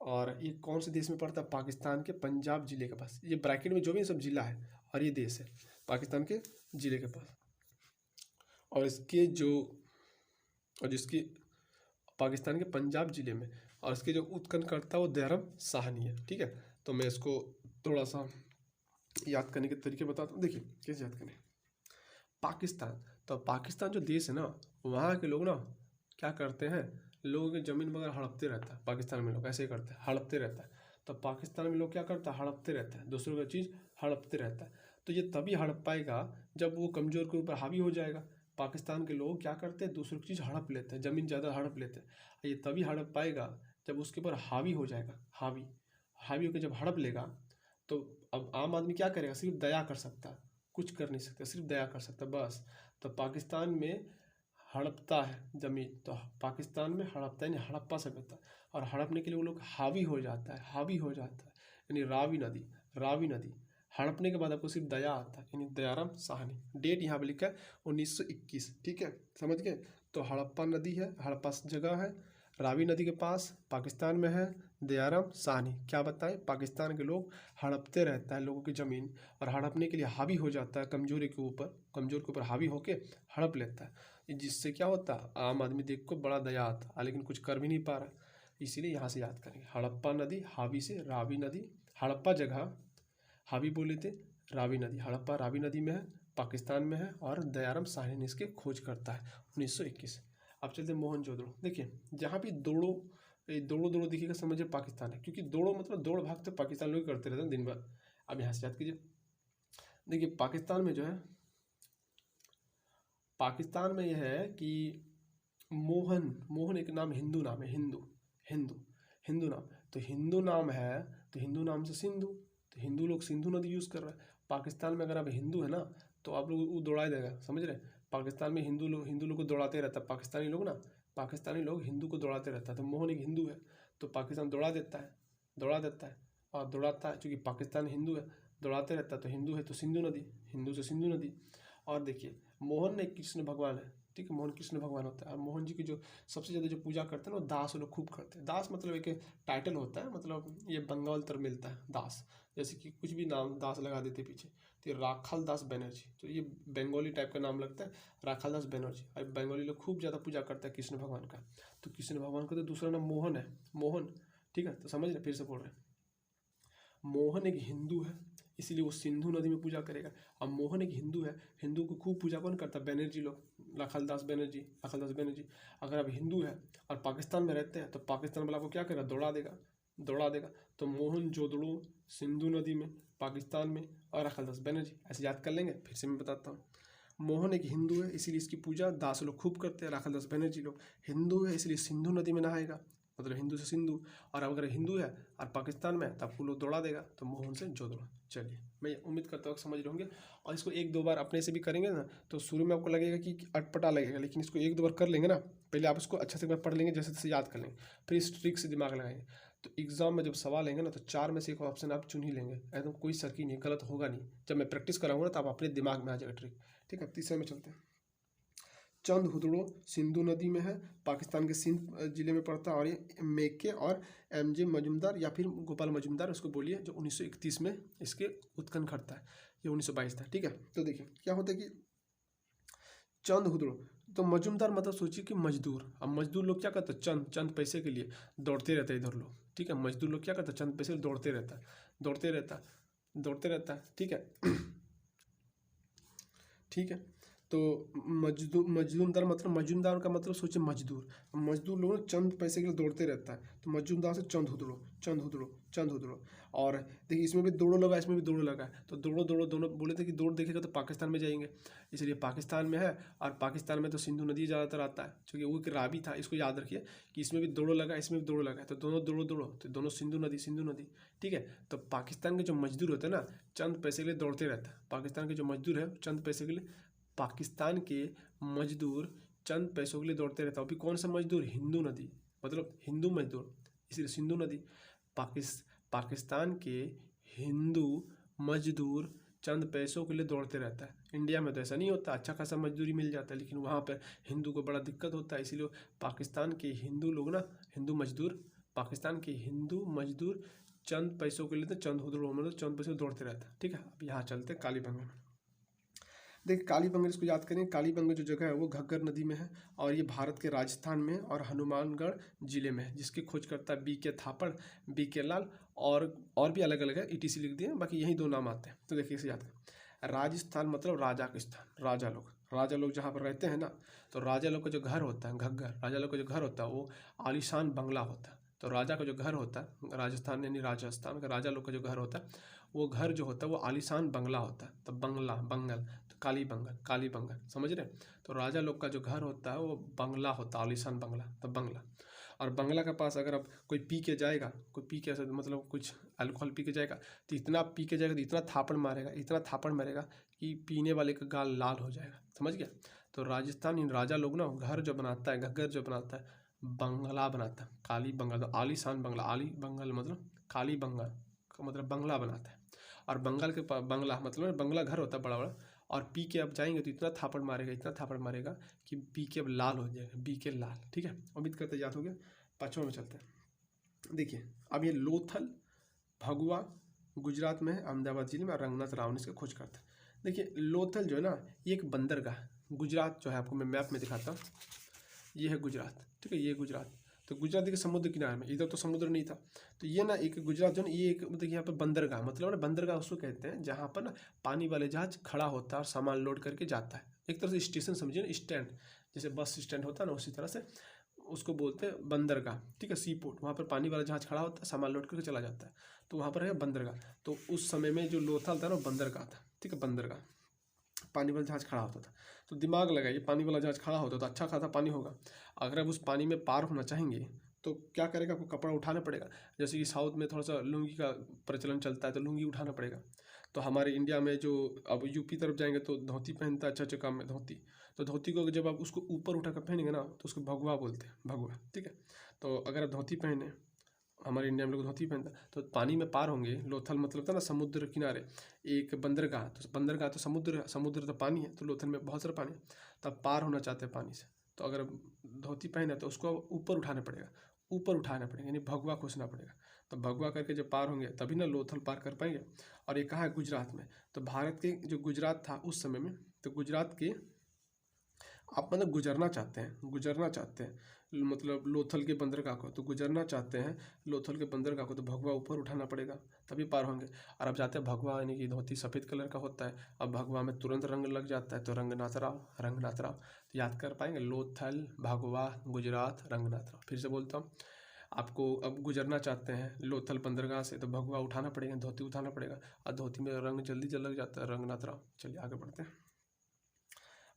और ये कौन से देश में पड़ता है, पाकिस्तान के पंजाब जिले के पास। ये ब्रैकेट में जो भी सब जिला है और ये देश है पाकिस्तान के जिले के पास। और इसके जो, और जिसकी पाकिस्तान के पंजाब जिले में, और इसके जो उत्खनन करता है वो दयाराम साहनी है, ठीक है। तो मैं इसको थोड़ा सा याद करने के तरीके बताता हूँ। देखिए कैसे याद करें। पाकिस्तान, तो पाकिस्तान जो देश है ना, वहाँ के लोग ना क्या करते हैं, लोगों की ज़मीन वगैरह हड़पते रहता है। पाकिस्तान में लोग ऐसे ही करते हैं, हड़पते रहता है। तो पाकिस्तान में लोग क्या करता है, हड़पते रहता है, दूसरों का चीज़ हड़पते रहता है। तो ये तभी हड़प पाएगा जब वो कमज़ोर के ऊपर हावी हो जाएगा। पाकिस्तान के लोग क्या करते हैं, दूसरों की चीज़ हड़प लेते हैं, ज़मीन ज़्यादा हड़प लेते हैं। ये तभी हड़प पाएगा जब उसके ऊपर हावी हो जाएगा। हावी हावी होकर जब हड़प लेगा तो अब आम आदमी क्या करेगा, सिर्फ दया कर सकता है, कुछ कर नहीं सकता, सिर्फ दया कर सकता बस। तो पाकिस्तान में हड़पता है ज़मीन, तो पाकिस्तान में हड़पता है यानी हड़प्पा सभ्यता, और हड़पने के लिए वो लोग हावी हो जाता है, हावी हो जाता है यानी रावी नदी। रावी नदी हड़पने के बाद आपको सिर्फ दया आता है, यानी दयाराम साहनी। डेट यहाँ पे लिखा है 1921, ठीक है, समझ गए। तो हड़प्पा नदी है, हड़प्पा जगह है, रावी नदी के पास पाकिस्तान में है, दयाराम साहनी। क्या बताएं, पाकिस्तान के लोग हड़पते रहता है लोगों की ज़मीन, और हड़पने के लिए हावी हो जाता है कमजोरी के ऊपर, कमजोर के ऊपर हावी होकर हड़प लेता है। जिससे क्या होता है, आम आदमी देख को बड़ा दया आता, लेकिन कुछ कर भी नहीं पा रहा। इसीलिए यहाँ से याद करेंगे, हड़प्पा नदी हावी से रावी नदी, हड़प्पा जगह हावी बोले थे, रावी नदी, हड़प्पा रावी नदी में है, पाकिस्तान में है, और दयाराम साहनी ने इसके खोज करता है 1921। अब चलते हैं मोहनजोदड़ो। देखिए जहाँ भी दौड़ो, दौड़ो दौड़ो दिखेगा समझिए पाकिस्तान है, क्योंकि दौड़ो मतलब दौड़ भाग तो पाकिस्तान लोग करते रहते हैं दिन भर। अब यहाँ से याद कीजिए। देखिए पाकिस्तान में जो है, पाकिस्तान में यह है कि मोहन, मोहन एक नाम, हिंदू नाम है, हिंदू हिंदू हिंदू नाम। तो हिंदू नाम है, तो हिंदू नाम से सिंधु, तो तो हिंदू लोग सिंधु नदी यूज़ कर रहा है। पाकिस्तान में अगर आप हिंदू है ना तो आप लोग वो दौड़ा देगा, समझ रहे हैं। पाकिस्तान में हिंदू लोग को दौड़ाते रहता है, पाकिस्तानी लोग ना, पाकिस्तानी लोग हिंदू को दौड़ाते रहता है। तो मोहन एक हिंदू है तो पाकिस्तान दौड़ा देता है, दौड़ा देता है और दौड़ाता है, चूँकि पाकिस्तान हिंदू है, दौड़ाते रहता है। तो हिंदू है तो सिंधु नदी, हिंदू से सिंधु नदी। और देखिए मोहन एक कृष्ण भगवान है, ठीक है, मोहन कृष्ण भगवान होता है। और मोहन जी की जो सबसे ज़्यादा जो पूजा करते हैं ना वो दास लोग खूब करते हैं। दास मतलब एक टाइटल होता है, मतलब ये बंगाल तरफ मिलता है दास, जैसे कि कुछ भी नाम दास लगा देते पीछे। तो ये राखाल दास बनर्जी, तो ये बंगाली टाइप का नाम लगता है, राखाल दास बनर्जी। और बंगाली लोग खूब ज़्यादा पूजा करते हैं कृष्ण भगवान का। तो कृष्ण भगवान का तो दूसरा नाम मोहन है, मोहन, ठीक है। तो समझ रहे, फिर से बोल रहे हैं, मोहन एक हिंदू है इसीलिए वो सिंधु नदी में पूजा करेगा। अब मोहन एक हिंदू है, हिंदू को खूब पूजा कौन करता है? बनर्जी लोग, राखालदास बनर्जी, राखालदास बनर्जी। अगर आप हिंदू है और पाकिस्तान में रहते हैं तो पाकिस्तान वाला आपको क्या करेगा? दौड़ा देगा, दौड़ा देगा। तो मोहन जोदड़ो सिंधु नदी में, पाकिस्तान में, और राखालदास बनर्जी, ऐसे याद कर लेंगे। फिर से मैं बताता हूँ, मोहन एक हिंदू है इसीलिए इसकी पूजा दास लोग खूब करते हैं। राखालदास बनर्जी लोग हिंदू है इसलिए सिंधु नदी में नहाएगा, मतलब हिंदू से सिंधु। और अगर हिंदू है और पाकिस्तान में है तो आपको लोग दौड़ा देगा, तो मोहन से जोदड़ो। चलिए, मैं उम्मीद करता हूँ समझ रहे होंगे। और इसको एक दो बार अपने से भी करेंगे ना तो शुरू में आपको लगेगा कि अटपटा लगेगा, लेकिन इसको एक दो बार कर लेंगे ना, पहले आप इसको अच्छे से एक बार पढ़ लेंगे, जैसे तैसे याद कर लेंगे, फिर इस ट्रिक से दिमाग लगाएंगे। तो एग्जाम में जब सवाल लेंगे ना तो 4 में से एक ऑप्शन आप चुन ही लेंगे, एकदम कोई शक ही नहीं, गलत होगा नहीं। जब मैं प्रैक्टिस कराऊंगा ना तो आप अपने दिमाग में आ जाएगा ट्रिक, ठीक है। तीसरे में चलते हैं। चंद हुदड़ो सिंधु नदी में है, पाकिस्तान के सिंध जिले में पड़ता है। और ये मेके और एमजे मजुमदार या फिर गोपाल मजुमदार उसको बोलिए, जो 1931 में इसके उत्खनन करता है, ये 1922 था, ठीक है। तो देखिए क्या होता है कि चंद हुदड़ो, तो मजुमदार मतलब सोचिए कि मजदूर। अब मजदूर लोग क्या करते हैं? चंद चंद पैसे के लिए दौड़ते रहते हैं इधर लोग, ठीक है। मजदूर लोग क्या करते हैं? चंद पैसे दौड़ते रहता है, दौड़ते रहता है, दौड़ते रहता है, ठीक है। ठीक है। तो मजदूर मतलब मजूमदार का मतलब सोचिए मजदूर। मजदूर लोग चंद पैसे के लिए दौड़ते रहता है, तो मजूमदार से चंद हुदड़ो, चंद हुदड़ो, चंद हुदड़ो। और देखिए इसमें भी दौड़ो लगा, इसमें भी दौड़ो लगा है, तो दौड़ो दौड़ो दोनों बोले थे कि दौड़ देखेगा तो पाकिस्तान में जाएंगे, इसलिए पाकिस्तान में है। और पाकिस्तान में तो सिंधु नदी ज़्यादातर आता है, क्योंकि वो एक रावी था। इसको याद रखिए कि इसमें भी दौड़ो लगा, इसमें भी दौड़ो लगा है, तो दोनों दौड़ो दौड़ो, तो दोनों सिंधु नदी, सिंधु नदी, ठीक है। तो पाकिस्तान के जो मजदूर होते हैं ना, चंद पैसे के लिए दौड़ते रहता है। पाकिस्तान के जो मजदूर है चंद पैसे के लिए, पाकिस्तान के मजदूर चंद पैसों के लिए दौड़ते रहता है। अभी कौन सा मजदूर? हिंदू नदी, मतलब हिंदू मजदूर, इसलिए सिंधु नदी। पाकिस्तान के हिंदू मजदूर चंद पैसों के लिए दौड़ते रहता है। इंडिया में तो ऐसा नहीं होता, अच्छा खासा मजदूरी मिल जाता है, लेकिन वहाँ पर हिंदू को बड़ा दिक्कत होता है। इसीलिए पाकिस्तान के हिंदू लोग ना, हिंदू मजदूर, पाकिस्तान के हिंदू मजदूर चंद पैसों के लिए तो चंद हुदड़ों मतलब चंद पैसों दौड़ते रहता है, ठीक है। अब यहाँ चलते हैं कालीबंगा में। देखिए कालीबंगा, इसको याद करें, कालीबंगा जो जगह है वो घग्गर नदी में है और ये भारत के राजस्थान में और हनुमानगढ़ जिले में है, जिसकी खोज करता है BK थापड़, BK लाल, और भी अलग अलग है, ETC लिख दिए, बाकी यही 2 नाम आते हैं। तो देखिए इसे याद करें, राजस्थान मतलब राजा का स्थान, राजा लोग जहाँ पर रहते हैं ना, तो राजा लोग का जो घर होता है घग्गर, राजा लोग का जो घर होता है वो आलीशान बंगला होता है। तो राजा का जो घर होता है राजस्थान यानी राजस्थान का राजा लोग का जो घर होता है वो घर जो होता है वो आलीशान बंगला होता है। तो बंगला, बंगल, तो कालीबंगा, कालीबंगा, समझ रहे हैं। तो राजा लोग का जो घर होता है वो बंगला होता है, आलीशान बंगला, तो बंगला। और बंगला के पास अगर अब कोई पी के जाएगा, कोई पी के मतलब कुछ अल्कोहल पी के जाएगा, तो इतना पी के जाएगा तो इतना थापड़ मारेगा, इतना थापड़ मारेगा कि पीने वाले का गाल लाल हो जाएगा, समझ गया। तो राजस्थान इन राजा लोग ना घर जो बनाता है, घग्गर जो बनाता है, बंगला बनाता है, काली बंगला, तो आलीशान बंगला, आली बंगल मतलब काली बंगल का मतलब बंगला बनाता है। और बंगाल के बंगला मतलब बंगला घर होता है बड़ा बड़ा, और पी के अब जाएंगे तो इतना थापड़ मारेगा, इतना थापड़ मारेगा कि पी के अब लाल हो जाएगा, BK लाल, ठीक है। उम्मीद करते याद हो गया। 5वां में चलते हैं। देखिए अब ये लोथल भगवा गुजरात में है, अहमदाबाद जिले में, और रंगनाथ राव ने इसका खोज करता है। देखिए लोथल जो है ना ये एक बंदरगाह, गुजरात जो है आपको मैं मैप में दिखाता हूँ, ये है गुजरात, ठीक है, ये गुजरात। तो गुजरात के समुद्र किनारे में, इधर तो समुद्र नहीं था, तो ये ना एक गुजरात जो ना ये एक मतलब यहाँ पर बंदरगाह, मतलब ना बंदरगाह उसको कहते हैं जहाँ पर ना पानी वाले जहाज खड़ा होता है और सामान लोड करके जाता है। एक तरह से स्टेशन समझिए ना, स्टैंड, जैसे बस स्टैंड होता है ना, उसी तरह से उसको बोलते हैं बंदरगाह, ठीक है, सी पोर्ट। वहाँ पर पानी वाला जहाज खड़ा होता है, सामान लोड करके चला जाता है, तो वहाँ पर है बंदरगाह। तो उस समय में जो लोथल था ना बंदरगाह था, ठीक है, बंदरगाह, पानी वाला जहाज खड़ा होता था। तो दिमाग लगाइए, पानी वाला जहाज खड़ा होता तो अच्छा खासा पानी होगा। अगर आप उस पानी में पार होना चाहेंगे तो क्या करेगा, आपको कपड़ा उठाना पड़ेगा। जैसे कि साउथ में थोड़ा सा लुंगी का प्रचलन चलता है, तो लुंगी उठाना पड़ेगा। तो हमारे इंडिया में जो अब यूपी तरफ जाएंगे तो धोती पहनता है, अच्छे काम में धोती। तो धोती को जब आप उसको ऊपर उठा कर पहनेंगे ना तो उसको भगवा बोलते हैं, भगवा, ठीक है। तो अगर आप धोती पहने, हमारे इंडिया में लोग धोती पहनता है, तो पानी में पार होंगे, लोथल मतलब था ना समुद्र किनारे एक बंदरगाह, तो बंदरगाह तो समुद्र, समुद्र तो पानी है, तो लोथल में बहुत सारा पानी है, तब पार होना चाहते हैं पानी से। तो अगर धोती पहने तो उसको ऊपर उठाना पड़ेगा, ऊपर उठाना पड़ेगा, यानी भगवा खोसना पड़ेगा। तो भगवा करके जब पार होंगे तभी ना लोथल पार कर पाएंगे। और ये कहाँ है, गुजरात में। तो भारत के जो गुजरात था उस समय में, तो गुजरात के आप मतलब गुजरना चाहते हैं, गुजरना चाहते हैं मतलब लोथल के बंदरगाह को, तो गुजरना चाहते हैं लोथल के बंदरगाह को, तो भगवा ऊपर उठाना पड़ेगा तभी पार होंगे। और अब जाते हैं भगवा, यानी कि धोती सफ़ेद कलर का होता है, अब भगवा में तुरंत रंग लग जाता है, तो रंगनाथ राव, रंगनाथ राव। तो याद कर पाएंगे, लोथल, भगवा, गुजरात, रंगनाथ राव। फिर से बोलता हूँ, आपको अब गुजरना चाहते हैं लोथल बंदरगाह से, तो भगवा उठाना पड़ेगा, धोती उठाना पड़ेगा, और धोती में रंग जल्दी जल लग जाता है, रंगनाथ राव। चलिए आगे बढ़ते हैं।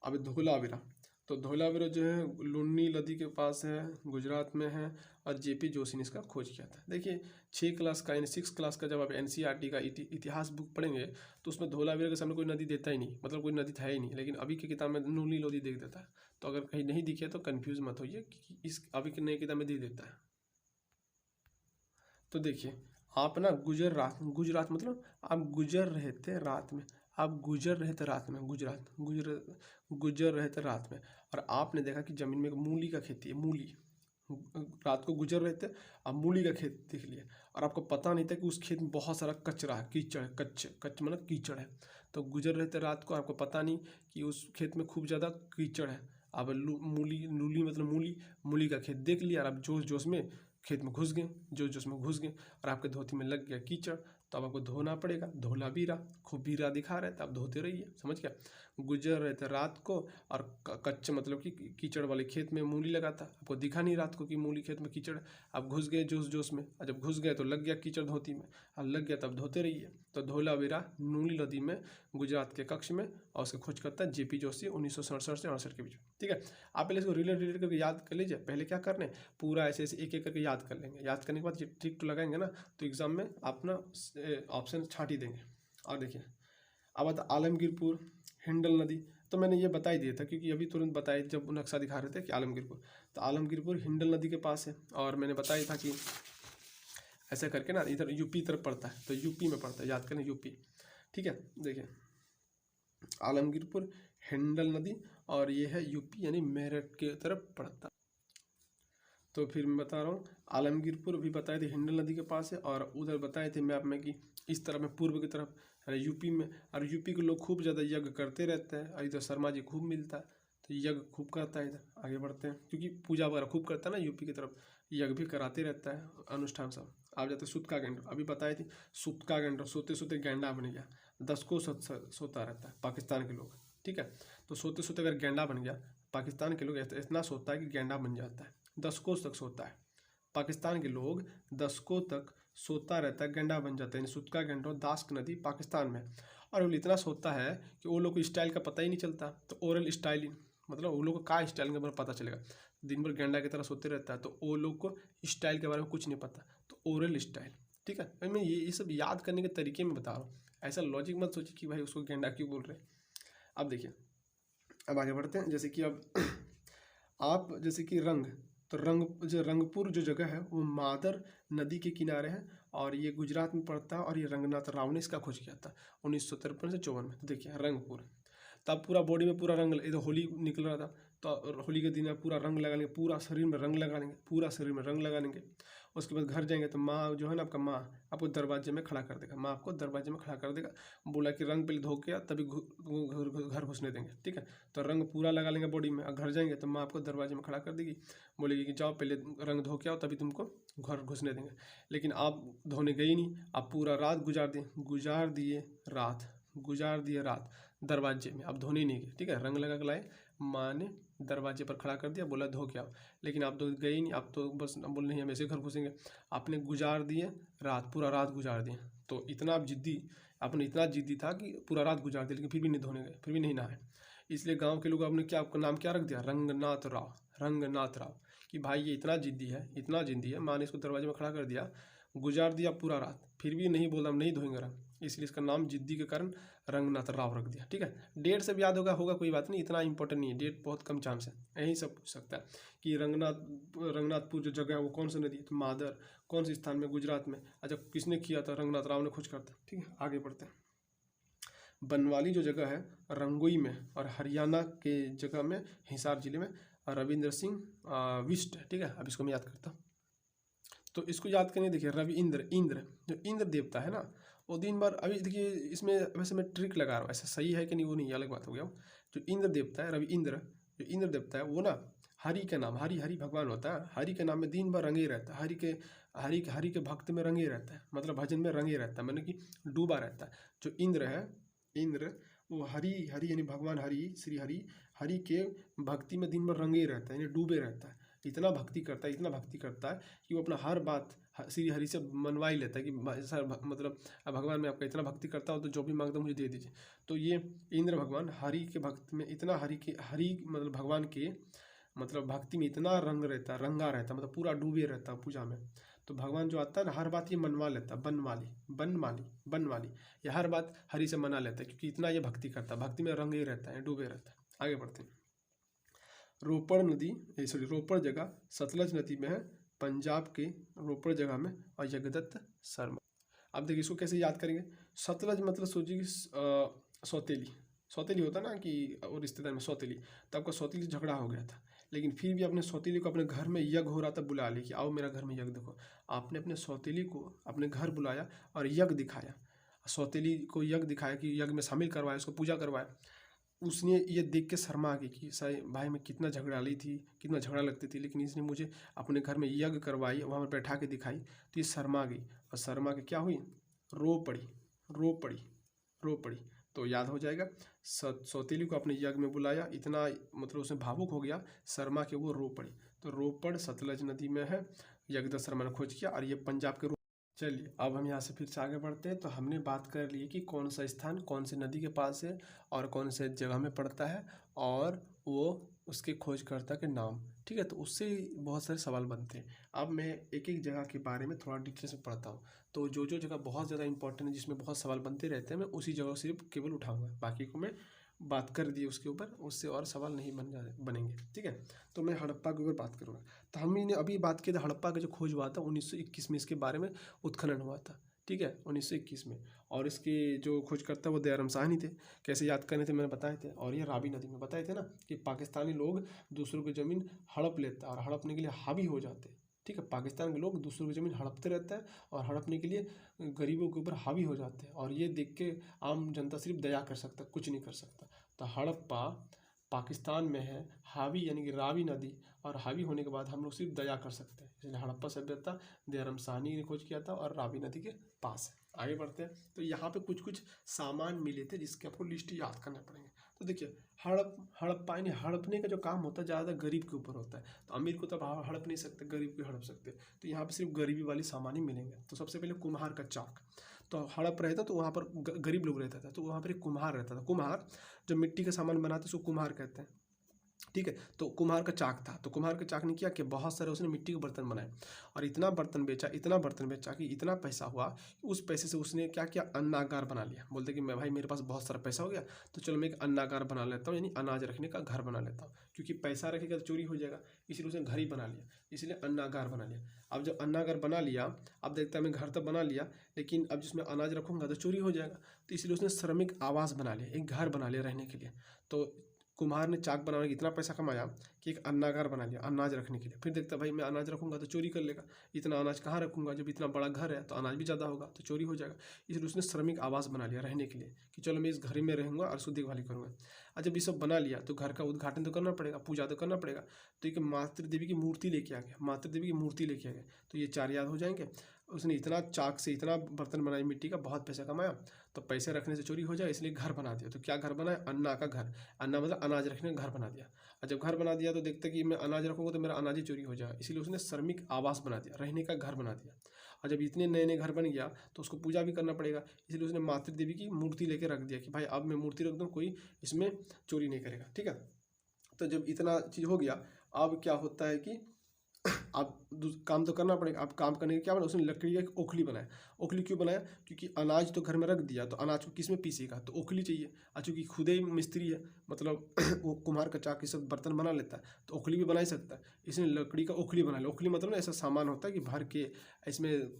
अब धोलावीरा, तो धोलावीरा जो है लुनी नदी के पास है, गुजरात में है, और जेपी जोशी ने इसका खोज किया था। देखिए 6 क्लास का, यानी 6 क्लास का जब आप एनसीईआरटी का इतिहास बुक पढ़ेंगे तो उसमें धोलावीरा के सामने कोई नदी देता ही नहीं, मतलब कोई नदी था ही नहीं। लेकिन अभी की किताब में लुनी नदी देख देता है, तो अगर कहीं नहीं दिखे तो कन्फ्यूज मत होइए कि इस अभी की नई किताब में दे देता है। तो देखिए आप ना गुजरात मतलब आप गुजर रहे थे रात में, आप गुजर रहे थे रात में, गुजर रहे थे रात में, और आपने देखा कि ज़मीन में एक मूली का खेती है, मूली। रात को गुजर रहे थे, आप मूली का खेत देख लिए, और आपको पता नहीं था कि उस खेत में बहुत सारा कचरा है, कीचड़, कच्च मतलब कीचड़ है। तो गुजर रहे थे रात को, आपको पता नहीं कि उस खेत में खूब ज़्यादा कीचड़ है। अब मूली मतलब मूली का खेत देख लिया, और आप जोश जोश में खेत में घुस गए, जोश जोश में घुस गए, और आपके धोती में लग गया कीचड़। तो अब आपको धोना पड़ेगा, धोलावीरा, खूब बीरा दिखा रहे थे, आप धोते रहिए, समझ गया। गुजर रहे थे रात को, और कच्च मतलब कि कीचड़ वाले खेत में मूली लगा था, आपको दिखा नहीं रात को कि मूली खेत में कीचड़ है। आप घुस गए जोश जोश में, और जब घुस गए तो लग गया कीचड़ धोती में, और लग गया तब धोते रहिए। तो धोलावीरा नूली नदी में, गुजरात के कक्ष में, और उसका खोज करता है जेपी जोशी 1967 से 68 के बीच में, ठीक है। आप पहले इसको रिलेट करके याद कर लीजिए। पहले क्या करना है, पूरा ऐसे ऐसे एक एक करके याद कर लेंगे, याद करने के बाद ये ट्रिक तो लगाएंगे ना, तो एग्जाम में आप ना ऑप्शन छाट ही देंगे। और देखिए अब आता आलमगीरपुर, हिंडल नदी। तो मैंने ये बता ही दिया था, क्योंकि अभी तुरंत बताया जब नक्शा दिखा रहे थे कि आलमगीरपुर, तो आलमगीरपुर हिंडल नदी के पास है। और मैंने बताया था कि ऐसा करके ना इधर यूपी तरफ पड़ता है, तो यूपी में पड़ता है, याद करें यूपी, ठीक है। देखिए आलमगीरपुर, हिंडल नदी, और ये है यूपी, यानी मेरठ के तरफ पड़ता है। तो फिर मैं बता रहा हूँ, आलमगीरपुर भी बताए थे हिंडल नदी के पास है, और उधर बताए थे मैप में कि इस तरफ में पूर्व की तरफ यूपी में। और यूपी के लोग खूब ज़्यादा यज्ञ करते रहते हैं, और इधर शर्मा जी खूब मिलता है, तो यज्ञ खूब करता है इधर। आगे बढ़ते हैं, क्योंकि पूजा वगैरह खूब करता है ना यूपी की तरफ, यज्ञ भी कराते रहता है, अनुष्ठान सब। आप जाते सुतका गेंडा, अभी बताए थे सुतका गेंडा, सोते सोते गेंडा बन गया, 10 को सोता रहता है पाकिस्तान के लोग, ठीक है। तो सोते सोते अगर गेंडा बन गया, पाकिस्तान के लोग इतना सोता है कि गेंडा बन जाता है, 10 कोस तक सोता है। पाकिस्तान के लोग 10 को तक सोता रहता है, गेंडा बन जाता है। सुतका गेंडा दास्क नदी पाकिस्तान में, और वो इतना सोता है कि वो लोग को स्टाइल का पता ही नहीं चलता। तो ओरल स्टाइलिंग मतलब वो लोग को का स्टाइल के बारे में पता चलेगा, दिन भर गेंडा की तरह सोते रहता है, तो वो लोग को स्टाइल के बारे में कुछ नहीं पता, तो ओरल स्टाइल, ठीक है। मैं ये सब याद करने के तरीके में बता रहा हूँ, ऐसा लॉजिक मत सोचिए कि भाई उसको गेंडा क्यों बोल रहे हैं। अब देखिए अब आगे बढ़ते हैं, जैसे कि अब आप जैसे कि रंग, तो रंगपुर जो जगह है वो मादर नदी के किनारे है, और ये गुजरात में पड़ता है, और ये रंगनाथ राव ने इसका खोज किया था 1953 से 54 में। तो देखिए रंगपुर, तब पूरा बॉडी में पूरा रंग, इधर होली निकल रहा था, तो होली के दिन में पूरा रंग लगा लेंगे, पूरा शरीर में रंग लगा लेंगे, पूरा शरीर में रंग लगा लेंगे। उसके बाद घर जाएंगे तो माँ जो है ना आपका, माँ आपको दरवाजे में खड़ा कर देगा, माँ आपको दरवाजे में खड़ा कर देगा, बोला कि रंग पहले धो के तभी घर घुसने देंगे, ठीक है। तो रंग पूरा लगा लेंगे बॉडी में, और घर जाएंगे तो माँ आपको दरवाजे में खड़ा कर देगी, बोलेगी कि जाओ पहले रंग धो के आओ तभी तुमको घर घुसने देंगे। लेकिन आप धोने गई नहीं, आप पूरा रात गुजार दिए रात दरवाजे में, आप धोने नहीं गए, ठीक है। रंग लगा के लाए, माँ ने दरवाजे पर खड़ा कर दिया, बोला धो के आओ, लेकिन आप तो गए ही नहीं, आप तो बस बोल नहीं हम ऐसे घर घुसेंगे। आपने गुजार दिए रात, पूरा रात गुजार दिए। तो इतना आप आपने इतना जिद्दी था कि पूरा रात गुजार दिया, लेकिन फिर भी नहीं धोने गए, फिर भी नहीं नहाए। इसलिए गांव के लोग आपने क्या, आपका नाम क्या रख दिया, रंगनाथ राव, रंगनाथ राव। कि भाई ये इतना जिद्दी है, माँ ने इसको दरवाजे में खड़ा कर दिया, गुजार दिया पूरा रात, फिर भी नहीं बोला हम नहीं धोएंगे रंग, इसलिए इसका नाम जिद्दी के कारण रंगनाथ राव रख दिया। ठीक है, डेट से भी याद होगा कोई बात नहीं, इतना इंपॉर्टेंट नहीं है, डेट बहुत कम चांस है, यही सब पूछ सकता है कि रंगनाथपुर जो जगह है वो कौन सी नदी है, तो मादर, कौन से स्थान में, गुजरात में। अच्छा, किसने किया था, रंगनाथ राव ने खोज करता। ठीक है, आगे बढ़ते हैं। बनवाली जो जगह है रंगोई में, और हरियाणा के जगह में हिसार जिले में, रविंद्र सिंह विष्ट। ठीक है, अब इसको मैं याद करता हूँ, तो इसको याद करने देखिए, इंद्र जो इंद्र देवता है ना, वो दिन भर, अभी देखिए इसमें वैसे मैं ट्रिक लगा रहा हूँ, ऐसा सही है कि नहीं वो नहीं, अलग बात हो गया। जो इंद्र देवता है जो इंद्र देवता है वो ना हरि के नाम, हरि भगवान होता है, हरि के नाम में दिन भर रंगे रहता है, हरि के भक्त में रंगे रहता है, मतलब भजन में रंगे रहता है, मैंने कि डूबा रहता है। जो इंद्र है, इंद्र वो हरि यानी भगवान हरि, श्री हरि के भक्ति में दिन भर रंगे रहता है, यानी डूबे रहता है। इतना भक्ति करता है कि वो अपना हर बात श्री हरि से मनवा ही लेता है कि सर मतलब भगवान मैं आपका इतना भक्ति करता हूँ तो जो भी मांगता हूँ मुझे दे दीजिए। तो ये इंद्र भगवान हरि के भक्त में इतना हरि मतलब भगवान के मतलब भक्ति में इतना रंगा रहता, मतलब पूरा डूबे रहता पूजा में। तो भगवान जो आता है ना, हर बात ये मनवा लेता, बनवाली ये हर बात हरि से मना लेता है, क्योंकि इतना ये भक्ति करता है, भक्ति में रंगे रहता है, डूबे रहता है। आगे बढ़ते हैं। रोपड़ जगह सतलज नदी में है, पंजाब के रोपड़ जगह में, और जगदत्त शर्मा। अब देखिए इसको कैसे याद करेंगे। सतलज मतलब सोचिए सौतेली होता ना कि और रिश्तेदार में सौतेली, तो आपका सौतेली से झगड़ा हो गया था, लेकिन फिर भी अपने सौतेली को अपने घर में यज्ञ हो रहा था बुला ली कि आओ मेरा घर में यज्ञ देखो। आपने अपने सौतेली को अपने घर बुलाया और यज्ञ दिखाया, सौतेली को यज्ञ दिखाया कि यज्ञ में शामिल करवाया, उसको पूजा करवाया। उसने ये देख के शर्मा गई कि सही भाई मैं कितना झगड़ाली थी, कितना झगड़ा लगती थी, लेकिन इसने मुझे अपने घर में यज्ञ करवाई, वहाँ पर बैठा के दिखाई, तो ये शर्मा गई, और शर्मा के क्या हुई, रो पड़ी। तो याद हो जाएगा, सौतेली को अपने यज्ञ में बुलाया, इतना मतलब उसमें भावुक हो गया शर्मा के, वो रो पड़ी। तो रोपड़ सतलज नदी में है, जगदत्त शर्मा ने खोज किया, और ये पंजाब के। चलिए अब हम यहाँ से फिर से आगे बढ़ते हैं। तो हमने बात कर ली कि कौन सा स्थान कौन सी नदी के पास है और कौन से जगह में पड़ता है, और वो उसके खोजकर्ता के नाम। ठीक है, तो उससे बहुत सारे सवाल बनते हैं। अब मैं एक एक जगह के बारे में थोड़ा डिटेल्स में पढ़ता हूँ, तो जो जगह बहुत ज़्यादा इंपॉर्टेंट है, जिसमें बहुत सवाल बनते रहते हैं, मैं उसी जगह सिर्फ केवल उठाऊँगा, बाकी को मैं बात कर दी उसके ऊपर, उससे और सवाल नहीं बनेंगे। ठीक है, तो मैं हड़प्पा के ऊपर बात करूँगा। तो हमने अभी बात की थी हड़प्पा का जो खोज हुआ था 1921 में, इसके बारे में उत्खनन हुआ था। ठीक है, 1921 में, और इसके जो खोजकर्ता वो दयाराम साहनी थे। कैसे याद करने थे मैंने बताए थे, और ये रावी नदी में बताए थे ना कि पाकिस्तानी लोग दूसरों की ज़मीन हड़प लेता और हड़पने के लिए हावी हो जाते। ठीक है, पाकिस्तान के लोग दूसरों की ज़मीन हड़पते रहते हैं और हड़पने के लिए गरीबों के ऊपर हावी हो जाते हैं, और ये देख के आम जनता सिर्फ दया कर सकता, कुछ नहीं कर सकता। तो हड़प्पा पाकिस्तान में है, हावी यानी कि रावी नदी, और हावी होने के बाद हम लोग सिर्फ दया कर सकते हैं, इसलिए हड़प्पा सभ्यता दयाराम साहनी ने खोज किया था और रावी नदी के पास है। आगे बढ़ते हैं। तो यहाँ पे कुछ सामान मिले थे जिसके आपको लिस्ट याद करना पड़ेंगे। तो देखिए हड़प्पा यानी हड़पने का जो काम होता है ज़्यादा गरीब के ऊपर होता है, तो अमीर को तो आप हड़प नहीं सकते, गरीब को हड़प सकते, तो यहाँ पे सिर्फ गरीबी वाली सामान ही मिलेंगे। तो सबसे पहले कुम्हार का चाक, तो हड़प रहता तो वहाँ पर गरीब लोग रहता था, तो वहाँ पर एक कुम्हार रहता था। कुम्हार जो मिट्टी का सामान बनाते उसको कुम्हार कहते हैं। ठीक है, तो कुम्हार का चाक था, तो कुम्हार के चाक ने किया कि बहुत सारे उसने मिट्टी के बर्तन बनाए, और इतना बर्तन बेचा कि इतना पैसा हुआ, उस पैसे से उसने क्या किया, अन्नागार बना लिया। बोलते कि मैं भाई मेरे पास बहुत सारा पैसा हो गया, तो चलो मैं एक अन्नागार बना लेता हूँ, यानी अनाज रखने का घर बना लेता हूँ, क्योंकि पैसा रखेगा तो चोरी हो जाएगा, इसलिए उसने घर ही बना लिया, इसलिए अन्नागार बना लिया। अब जब अन्नागार बना लिया, अब देखता है मैं घर तो बना लिया, लेकिन अब जिसमें अनाज रखूँगा तो चोरी हो जाएगा, तो इसलिए उसने श्रमिक आवास बना लिया, एक घर बना लिया रहने के लिए। तो कुम्हार ने चाक बनाने का इतना पैसा कमाया कि एक अन्नागार बना लिया अनाज रखने के लिए। फिर देखता भाई मैं अनाज रखूंगा तो चोरी कर लेगा, इतना अनाज कहाँ रखूंगा, जब इतना बड़ा घर है तो अनाज भी ज़्यादा होगा तो चोरी हो जाएगा, इसलिए उसने श्रमिक आवास बना लिया रहने के लिए कि चलो मैं इस घर में रहूँगा और उसको देखभाली करूँगा। और जब ये सब बना लिया तो घर का उद्घाटन तो करना पड़ेगा, पूजा तो करना पड़ेगा, तो एक मातृ देवी की मूर्ति लेके आ गया, तो ये चार याद हो जाएंगे। उसने इतना चाक से इतना बर्तन बनाया मिट्टी का, बहुत पैसा कमाया, तो पैसे रखने से चोरी हो जाए इसलिए घर बना दिया। तो क्या घर बनाया, अन्ना का घर, अन्ना मतलब अनाज रखने का घर बना दिया। और जब घर बना दिया तो देखते कि मैं अनाज रखूँगा तो मेरा अनाज ही चोरी हो जाएगा, इसलिए उसने श्रमिक आवास बना दिया, रहने का घर बना दिया। और जब इतने नए नए घर बन गया तो उसको पूजा भी करना पड़ेगा, इसलिए उसने मातृ देवी की मूर्ति लेके रख दिया कि भाई अब मैं मूर्ति रख दूँ, कोई इसमें चोरी नहीं करेगा। ठीक है, तो जब इतना चीज़ हो गया, अब क्या होता है कि आप काम तो करना पड़ेगा। आप काम करने के क्या बना, उसने लकड़ी का एक ओखली बनाया। ओखली क्यों बनाया, क्योंकि अनाज तो घर में रख दिया, तो अनाज को किस में पीसेगा, तो ओखली चाहिए। और चूँकि खुद ही मिस्त्री है, मतलब वो कुम्हार का चाक सब बर्तन बना लेता है, तो ओखली भी बना ही सकता है। इसने लकड़ी का ओखली बना लिया। ओखली मतलब ऐसा सामान होता है कि भर के इसमें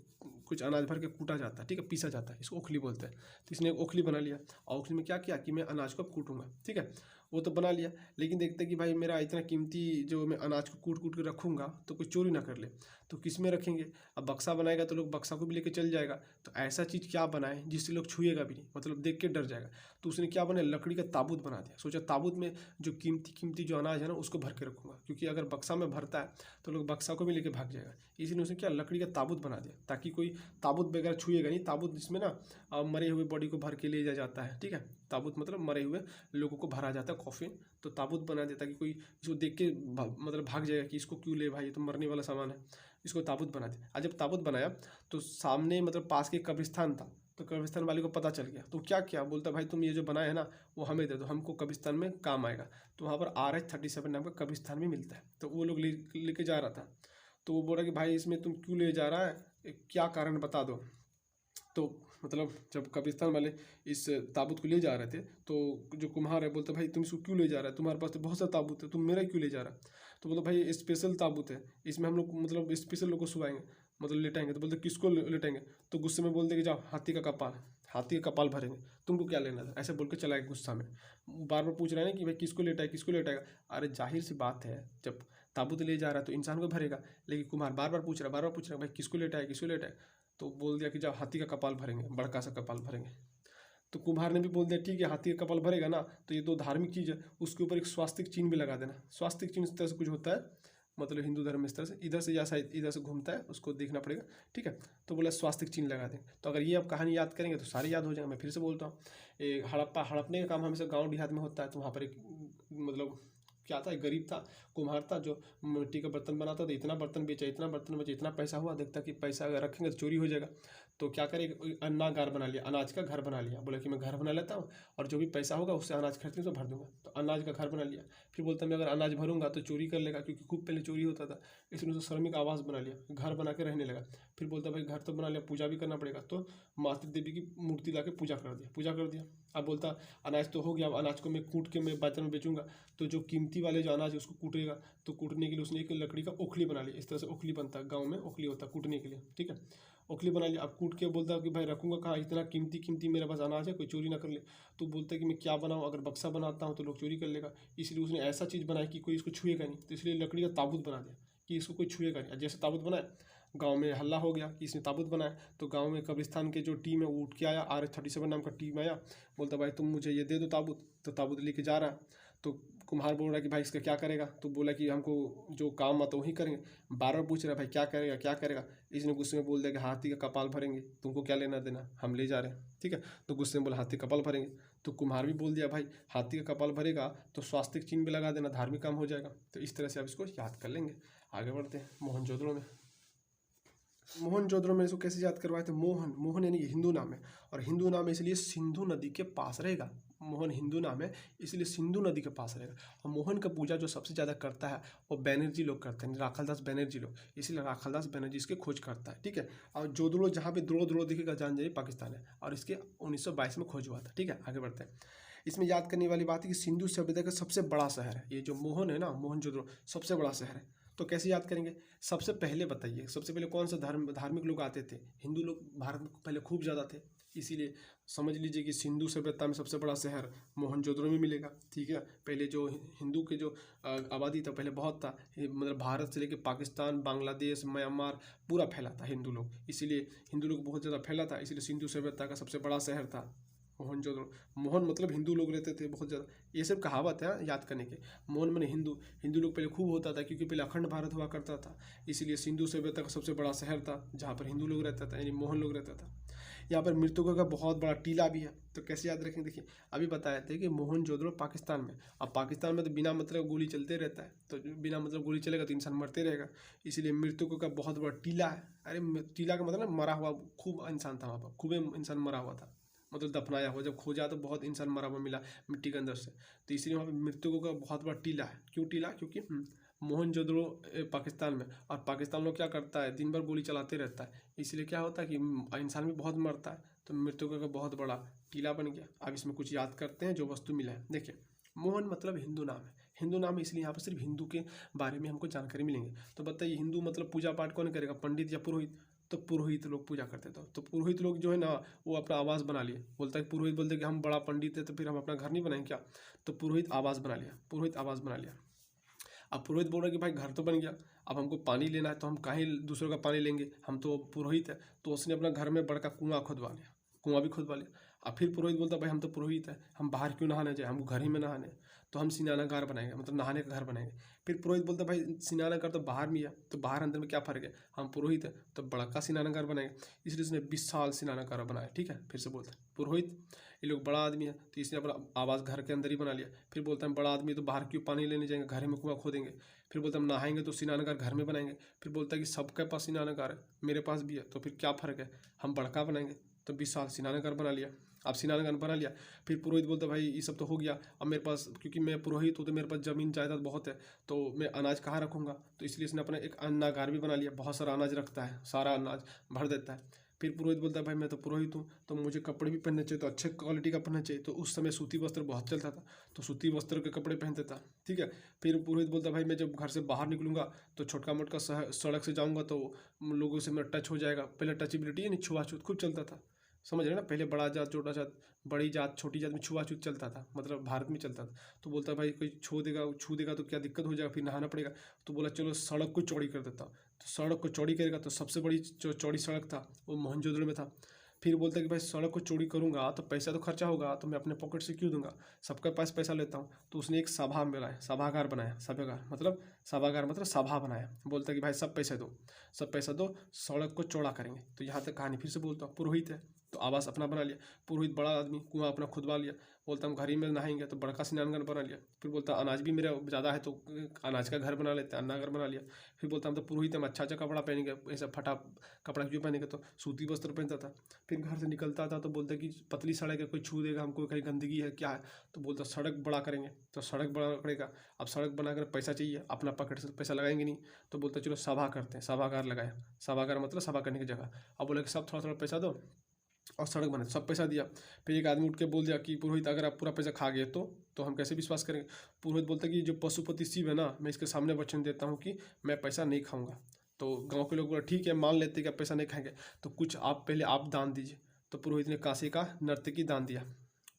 कुछ अनाज भर के कूटा जाता है, ठीक है, पीसा जाता है, इसको ओखली बोलते हैं। तो इसने एक ओखली बना लिया, और ओखली में क्या किया कि मैं अनाज को कूटूंगा, ठीक है, वो तो बना लिया। लेकिन देखते कि भाई मेरा इतना कीमती जो मैं अनाज को कूट कूट के रखूँगा तो कोई चोरी ना कर ले, तो किस में रखेंगे। अब बक्सा बनाएगा तो लोग बक्सा को भी लेके चल जाएगा, तो ऐसा चीज़ क्या बनाए जिससे लोग छुएगा भी नहीं, मतलब देख के डर जाएगा। तो उसने क्या बनाया, लकड़ी का ताबूत बना दिया। सोचा ताबूत में जो कीमती कीमती जो अनाज है ना उसको भर के रखूँगा, क्योंकि अगर बक्सा में भरता है तो लोग बक्सा को भी लेके भाग जाएगा। इसीलिए उसने क्या लकड़ी का ताबूत बना दिया, ताकि कोई ताबूत वगैरह छुएगा नहीं। ताबूत जिसमें ना मरे हुए बॉडी को भर के ले जाया जाता है, ठीक है, ताबूत मतलब मरे हुए लोगों को भरा जाता है कॉफिन, तो ताबूत बना देता कि कोई इसको देख के मतलब भाग जाएगा कि इसको क्यों ले भाई, ये तो मरने वाला सामान है, इसको ताबूत बना दिया। आज जब ताबूत बनाया तो सामने मतलब पास के कब्रिस्तान था, तो कब्रिस्तान वाले को पता चल गया, तो क्या किया, बोलता भाई तुम ये जो बनाया है ना वो हमें दे दो, हमको कब्रिस्तान में काम आएगा। तो वहाँ पर RH-37 नाम का कब्रिस्तान भी मिलता है, तो वो लोग लेके जा रहा था। तो वो बोल रहा कि भाई इसमें तुम क्यों ले जा रहा है, क्या कारण बता दो। तो मतलब जब कब्रिस्तान वाले इस ताबूत को ले जा रहे थे, तो जो कुम्हार है बोलते भाई तुम इसको क्यों ले जा रहा है, तुम्हारे पास तो बहुत सारा ताबूत है, तुम मेरा क्यों ले जा रहा है। तो बोलते भाई स्पेशल ताबूत है, इसमें हम लोग मतलब स्पेशल लोग को सुलाएंगे, मतलब लेटाएंगे। तो बोलते किसको लेटाएंगे, तो गुस्से में बोलते कि जाओ हाथी का कपाल, हाथी का कपाल भरेंगे, तुमको क्या लेना था, ऐसे बोल के चला गया गुस्सा में। बार बार पूछ रहे हैं कि भाई किसको लेटाए किसको लेटाएगा। अरे जाहिर सी बात है, जब ताबूत ले जा रहा है तो इंसान को भरेगा, लेकिन कुम्हार बार बार पूछ रहा है भाई किसको लेटाए किसको लेटाए। तो बोल दिया कि जाओ हाथी का कपाल भरेंगे, बड़का सा कपाल भरेंगे। तो कुम्हार ने भी बोल दिया ठीक है, हाथी का कपाल भरेगा ना, तो ये तो धार्मिक चीज़ है, उसके ऊपर एक स्वास्तिक चिन्ह भी लगा देना। स्वास्तिक चिन्ह इस तरह से कुछ होता है, मतलब हिंदू धर्म में इस तरह से इधर से या शायद इधर से घूमता है, उसको देखना पड़ेगा, ठीक है। तो बोला स्वास्तिक चिन्ह लगा दें। तो अगर ये आप कहानी याद करेंगे तो सारी याद हो जाएगा। मैं फिर से बोलता हूँ, हड़पने का काम हमेशा गाँव देहात में होता है। तो वहाँ पर एक मतलब क्या था, एक गरीब था, कुम्हार था, जो मिट्टी का बर्तन बनाता था। इतना बर्तन बेचा, इतना बर्तन बेचा, इतना पैसा हुआ, देखता कि पैसा अगर रखेंगे तो चोरी हो जाएगा। तो क्या करेगा, अन्नागार बना लिया, अनाज का घर बना लिया। बोला कि मैं घर बना लेता हूँ और जो भी पैसा होगा उससे अनाज खरीदूँ तो भर दूंगा। तो अनाज का घर बना लिया। फिर बोलता मैं अगर अनाज भरूंगा तो चोरी कर लेगा, क्योंकि खूब पहले चोरी होता था। इसलिए उसने श्रमिक आवास बना लिया, घर बना के रहने लगा। फिर बोलता भाई घर तो बना लिया, पूजा भी करना पड़ेगा, तो मातृ देवी की मूर्ति ला के पूजा कर दिया। अब बोलता अनाज तो हो गया, अब अनाज को मैं कूट के मैं बाजार में बेचूंगा। तो जो कीमती वाले जो अनाज है उसको कूटेगा, तो कूटने के लिए उसने एक लकड़ी का ओखली बना लिया। इस तरह से ओखली बनता है, गाँव में ओखली होता है कूटने के लिए, ठीक है। ओखली बना लिया। अब कूट के बोलता कि भाई रखूंगा कहाँ, इतना कीमती कीमती मेरे पास अनाज है, कोई चोरी ना कर ले। तो बोलता है कि मैं क्या बनाऊँ, अगर बक्सा बनाता हूँ तो लोग चोरी कर लेगा। इसलिए उसने ऐसा चीज़ बनाया कि कोई इसको छुएगा नहीं, तो इसलिए लकड़ी का ताबूत बना दिया कि इसको कोई छुएगा नहीं। जैसे ताबूत बनाया, गांव में हल्ला हो गया कि इसने ताबूत बनाया। तो गांव में कब्रिस्तान के जो टीम है वो उठ के आया, RH-37 नाम का टीम आया। बोलता भाई तुम मुझे ये दे दो ताबूत। तो ताबूत लेके जा रहा है, तो कुम्हार बोल रहा है कि भाई इसका क्या करेगा। तो बोला कि हमको जो काम आता वही करेंगे। बार बार पूछ रहा है भाई क्या करेगा क्या करेगा। इसने गुस्से में बोल दिया कि हाथी का कपाल भरेंगे, तुमको क्या लेना देना, हम ले जा रहे हैं, ठीक है। तो गुस्से में बोला हाथी का कपाल भरेंगे। तो कुम्हार भी बोल दिया भाई हाथी का कपाल भरेगा तो स्वास्तिक चिन्ह भी लगा देना, धार्मिक काम हो जाएगा। तो इस तरह से आप इसको याद कर लेंगे। आगे बढ़ते हैं मोहनजोदड़ो में। मोहनजोदड़ो में इसको कैसे याद करवाए थे, मोहन, मोहन यानी हिंदू नाम है, और हिंदू नाम है इसलिए सिंधु नदी के पास रहेगा। मोहन हिंदू नाम है इसलिए सिंधु नदी के पास रहेगा। और मोहन का पूजा जो सबसे ज़्यादा करता है वो बैनर्जी लोग करते हैं, राखालदास बैनर्जी लोग, इसलिए राखालदास बैनर्जी इसके खोज करता है, ठीक है। और जोदड़ो जहाँ पे द्रोड़ द्रोड़ दिखेगा जान जाइए पाकिस्तान है, और इसके 1922 में खोज हुआ था, ठीक है। आगे बढ़ते हैं। इसमें याद करने वाली बात है कि सिंधु सभ्यता का सबसे बड़ा शहर है ये जो मोहन है ना, मोहनजोदड़ो सबसे बड़ा शहर है। तो कैसे याद करेंगे, सबसे पहले बताइए, सबसे पहले कौन सा धार्मिक लोग आते थे, हिंदू लोग भारत में पहले खूब ज़्यादा थे। इसीलिए समझ लीजिए कि सिंधु सभ्यता में सबसे बड़ा शहर मोहनजोदड़ो में मिलेगा, ठीक है। पहले जो हिंदू के जो आबादी था पहले बहुत था, मतलब भारत से लेकर पाकिस्तान, बांग्लादेश, म्यांमार पूरा फैला था हिंदू लोग, इसीलिए हिंदू लोग बहुत ज़्यादा फैला था, इसलिए सिंधु सभ्यता का सबसे बड़ा शहर था मोहनजोदड़ो। मोहन मतलब हिंदू लोग रहते थे बहुत ज़्यादा, ये सब कहावत है याद करने के। मोहन माने हिंदू, हिंदू लोग पहले खूब होता था, क्योंकि पहले अखंड भारत हुआ करता था, इसीलिए सिंधु सभ्यता का सबसे बड़ा शहर था जहाँ पर हिंदू लोग रहता था, यानी मोहन लोग रहता था। यहाँ पर मृतकों का बहुत बड़ा टीला भी है। तो कैसे याद रखेंगे, देखिए अभी बताए थे कि मोहनजोदड़ो पाकिस्तान में, अब पाकिस्तान में तो बिना मतलब गोली चलते रहता है, तो बिना मतलब गोली चलेगा तो इंसान मरते रहेगा, इसलिए मृतकों का बहुत बड़ा टीला है। अरे टीला का मतलब मरा हुआ खूब इंसान था, वहाँ पर खूब इंसान मरा हुआ था, मतलब दफनाया हुआ। जब खोजा तो बहुत इंसान मरा हुआ मिला मिट्टी के अंदर से, तो इसलिए वहाँ पर मृतकों का बहुत बड़ा टीला है। क्यों टीला, क्योंकि मोहनजोदड़ो पाकिस्तान में, और पाकिस्तान लोग क्या करता है, दिन भर गोली चलाते रहता है, इसलिए क्या होता है कि इंसान भी बहुत मरता है, तो मृतकों का बहुत बड़ा टीला बन गया। अब इसमें कुछ याद करते हैं जो वस्तु मिला है। देखिए, मोहन मतलब हिंदू नाम है, हिंदू नाम है इसलिए यहाँ पर सिर्फ हिंदू के बारे में हमको जानकारी मिलेंगे। तो बताइए, हिंदू मतलब पूजा पाठ कौन करेगा, पंडित या पुरोहित? तो पुरोहित लोग पूजा करते थे। तो पुरोहित लोग जो है ना, वो अपना आवास बना लिए। बोलता है पुरोहित बोलते कि हम बड़ा पंडित है तो फिर हम अपना घर नहीं बनाएंगे क्या? तो पुरोहित आवास बना लिया, पुरोहित आवास बना लिया। अब पुरोहित बोल रहा है कि भाई घर तो बन गया, अब हमको पानी लेना है तो हम काहे दूसरों का पानी लेंगे, हम तो पुरोहित है। तो उसने अपना घर में बड़का कुआं खुदवा लिया, कुआं भी खुदवा लिया। अब फिर पुरोहित बोलता है भाई हम तो पुरोहित है, हम बाहर क्यों नहाने जाए, हमको घर ही में नहाने हैं। तो हम सिनानागार बनाएंगे, मतलब नहाने का घर बनाएंगे। फिर पुरोहित बोलता है भाई सिनानागार तो बाहर में है, तो बाहर अंदर में क्या फ़र्क है, हम पुरोहित है तो बड़का सिनानागार बनाएंगे। इसलिए उसने विशाल सिनानागार बनाया। ठीक है, फिर से बोलता है पुरोहित, ये लोग बड़ा आदमी है तो इसने अपना आवास घर के अंदर ही बना लिया। फिर बोलता है बड़ा आदमी तो बाहर क्यों पानी लेने जाएंगे, घर में कुआं खोदेंगे। फिर बोलता है हम नहाएंगे तो स्नानागार घर में बनाएंगे। फिर बोलता है कि सबके पास स्नानागार है, मेरे पास भी है, तो फिर क्या फ़र्क है, हम बड़का बनाएंगे। तो विशाल स्नानागार बना लिया। अब स्नानागार बना लिया, फिर पुरोहित बोलता भाई ये सब तो हो गया, अब मेरे पास, क्योंकि मैं पुरोहित हूँ तो मेरे पास ज़मीन जायदाद बहुत है, तो मैं अनाज कहाँ रखूँगा। तो इसलिए इसने अपना एक अन्नागार भी बना लिया, बहुत सारा अनाज रखता है, सारा अनाज भर देता है। फिर पुरोहित बोलता है भाई मैं तो पुरोहित हूँ तो मुझे कपड़े भी पहनने चाहिए, तो अच्छे क्वालिटी का पहनना चाहिए। तो उस समय सूती वस्त्र बहुत चलता था, तो सूती वस्त्र के कपड़े पहनता था। ठीक है, फिर पुरोहित बोलता है भाई मैं जब घर से बाहर निकलूंगा तो छोटका मोटका सड़क से जाऊँगा तो लोगों से मेरा टच हो जाएगा। पहले टचेबिलिटी यानी छुआछूत खूब चलता था, समझ रहे हैं ना, पहले बड़ा जात छोटा जात, बड़ी जात छोटी जात में छुआछूत चलता था, मतलब भारत में चलता था। तो बोलता भाई कोई छू देगा तो क्या दिक्कत हो जाएगा, फिर नहाना पड़ेगा। तो बोला चलो सड़क को चौड़ी कर देता हूँ। तो सड़क को चौड़ी करेगा, तो सबसे बड़ी जो चौड़ी सड़क था वो मोहनजोदड़ो में था। फिर बोलता है कि भाई सड़क को चौड़ी करूँगा तो पैसा तो खर्चा होगा, तो मैं अपने पॉकेट से क्यों दूंगा, सबके पास पैसा लेता हूँ। तो उसने एक सभा बनाया, सभागार बनाया, सभागार मतलब सभा बनाया। बोलता है कि भाई सब पैसे दो, सब पैसा दो, सड़क को चौड़ा करेंगे। तो यहाँ तक कहानी फिर से बोलता हूँ, पुरोहित है तो आवास अपना बना लिया, पुरोहित बड़ा आदमी, कुआं अपना खुदवा लिया। बोलता हम घर ही में नहाएंगे, तो बड़का स्नानघर बना लिया। फिर बोलता अनाज भी मेरा ज़्यादा है तो अनाज का घर बना लेते हैं, अन्नाघर बना लिया। फिर बोलता हम तो पुरोहित हम अच्छा कपड़ा पहनेंगे, ऐसा फटा कपड़ा क्यों पहनेंगे, तो सूती वस्त्र पहनता था। फिर घर से निकलता था तो बोलता कि पतली सड़क है, कोई छू देगा हमको, कहीं गंदगी है क्या है। तो बोलता सड़क बड़ा करेंगे, तो सड़क बड़ा करेगा। अब सड़क बनाकर पैसा चाहिए, अपना पॉकेट से पैसा लगाएंगे नहीं। तो बोलता चलो सभा करते हैं, सभागार लगाया, सभागार मतलब सभा करने की जगह। अब बोले कि सब थोड़ा थोड़ा पैसा दो और सड़क बने, सब पैसा दिया। फिर एक आदमी उठ के बोल दिया कि पुरोहित अगर आप पूरा पैसा खा गए तो हम कैसे विश्वास करेंगे। पुरोहित बोलता कि जो पशुपति शिव है ना, मैं इसके सामने वचन देता हूँ कि मैं पैसा नहीं खाऊंगा। तो गांव के लोग बोला ठीक है मान लेते कि आप पैसा नहीं खाएंगे, तो कुछ आप पहले आप दान दीजिए। तो पुरोहित ने कांसे का नर्तकी दान दिया,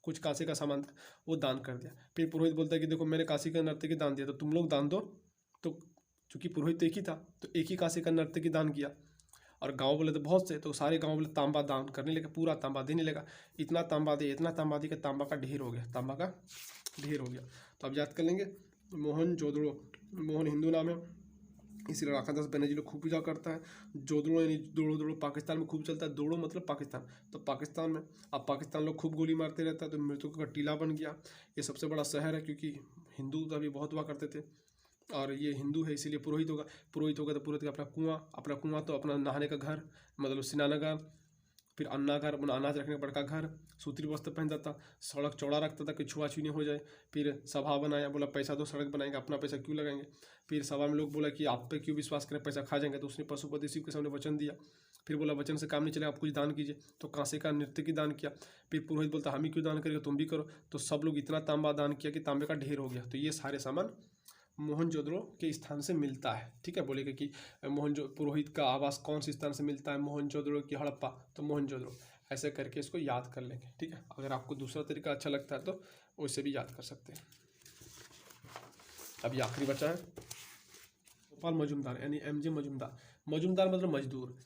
कुछ कांसे का सामान था वो दान कर दिया। फिर पुरोहित बोलता है कि देखो मैंने कांसे का नर्तकी दान दिया, तो तुम लोग दान दो। तो चूंकि पुरोहित तो एक ही था, तो एक ही कांसे का नर्तकी दान किया। और गांव बोले तो बहुत से, तो सारे गांव बोले तांबा दान करने लगे, पूरा तांबा देने लगा। इतना तांबा दे, इतना तांबा दे कि तांबा का ढेर हो गया, तांबा का ढेर हो गया। तो अब याद कर लेंगे, मोहनजोदड़ो, मोहन हिंदू नाम है, इसलिए राखादास बनर्जी लोग खूब पूजा करता है। जोदड़ो यानी दोड़ो, दोड़ो पाकिस्तान में खूब चलता है, दोड़ो मतलब पाकिस्तान, तो पाकिस्तान में अब पाकिस्तान लोग खूब गोली मारते रहता है, तो मृतकों का टीला बन गया। ये सबसे बड़ा शहर है, क्योंकि हिंदू तो अभी बहुत हुआ करते थे, और ये हिंदू है इसीलिए पुरोहित होगा। पुरोहित होगा तो पुरोहित का अपना कुआं तो अपना नहाने का घर मतलब स्नानागार, फिर अन्नागार अपना अनाज रखने का बड़का घर, सूती वस्त्र पहनता था, सड़क चौड़ा रखता था कि छुआछूई नहीं हो जाए। फिर सभा बनाया, बोला पैसा दो सड़क बनाएंगे, अपना पैसा क्यों लगाएंगे। फिर सभा में लोग बोला कि आप पे क्यों विश्वास करें, पैसा खा जाएंगे। तो उसने पशुपति शिव के सामने वचन दिया। फिर बोला वचन से काम नहीं चलेगा, आप कुछ दान कीजिए। तो कांसे का नृत्य की दान किया। फिर पुरोहित बोलता हम ही क्यों दान करेंगे, तुम भी करो। तो सब लोग इतना तांबा दान किया कि तांबे का ढेर हो गया। तो ये सारे सामान मोहनजोदड़ो के स्थान से मिलता है। ठीक है, बोलेगा कि पुरोहित का आवास कौन से स्थान से मिलता है, मोहनजोदड़ो की हड़प्पा, तो मोहनजोदड़ो, ऐसे करके इसको याद कर लेंगे। ठीक है, अगर आपको दूसरा तरीका अच्छा लगता है तो उससे भी याद कर सकते हैं। अब ये आखिरी बचा है गोपाल मजूमदार यानी MJ मजूमदार। मजूमदार मतलब मजदूर।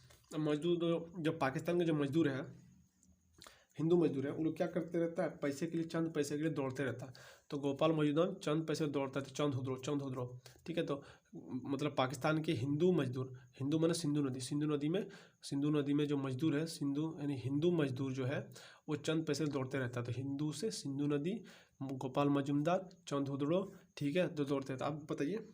मजदूर जब पाकिस्तान के जो मजदूर है, हिंदू मजदूर है, वो लोग क्या करते रहता है, पैसे के लिए, चंद पैसे के लिए दौड़ते रहता है। तो गोपाल मजूमदार चंद पैसे दौड़ता है, तो चंद हुदरो। ठीक है, तो मतलब पाकिस्तान के हिंदू मजदूर, हिंदू माने सिंधु नदी में जो मजदूर है, सिंधु यानी हिंदू मजदूर जो है वो चंद पैसे दौड़ते रहता है। तो हिंदू से सिंधु नदी, गोपाल मजूमदार, चंद हुदड़ो, ठीक है, तो दौड़ते रहता। आप बताइए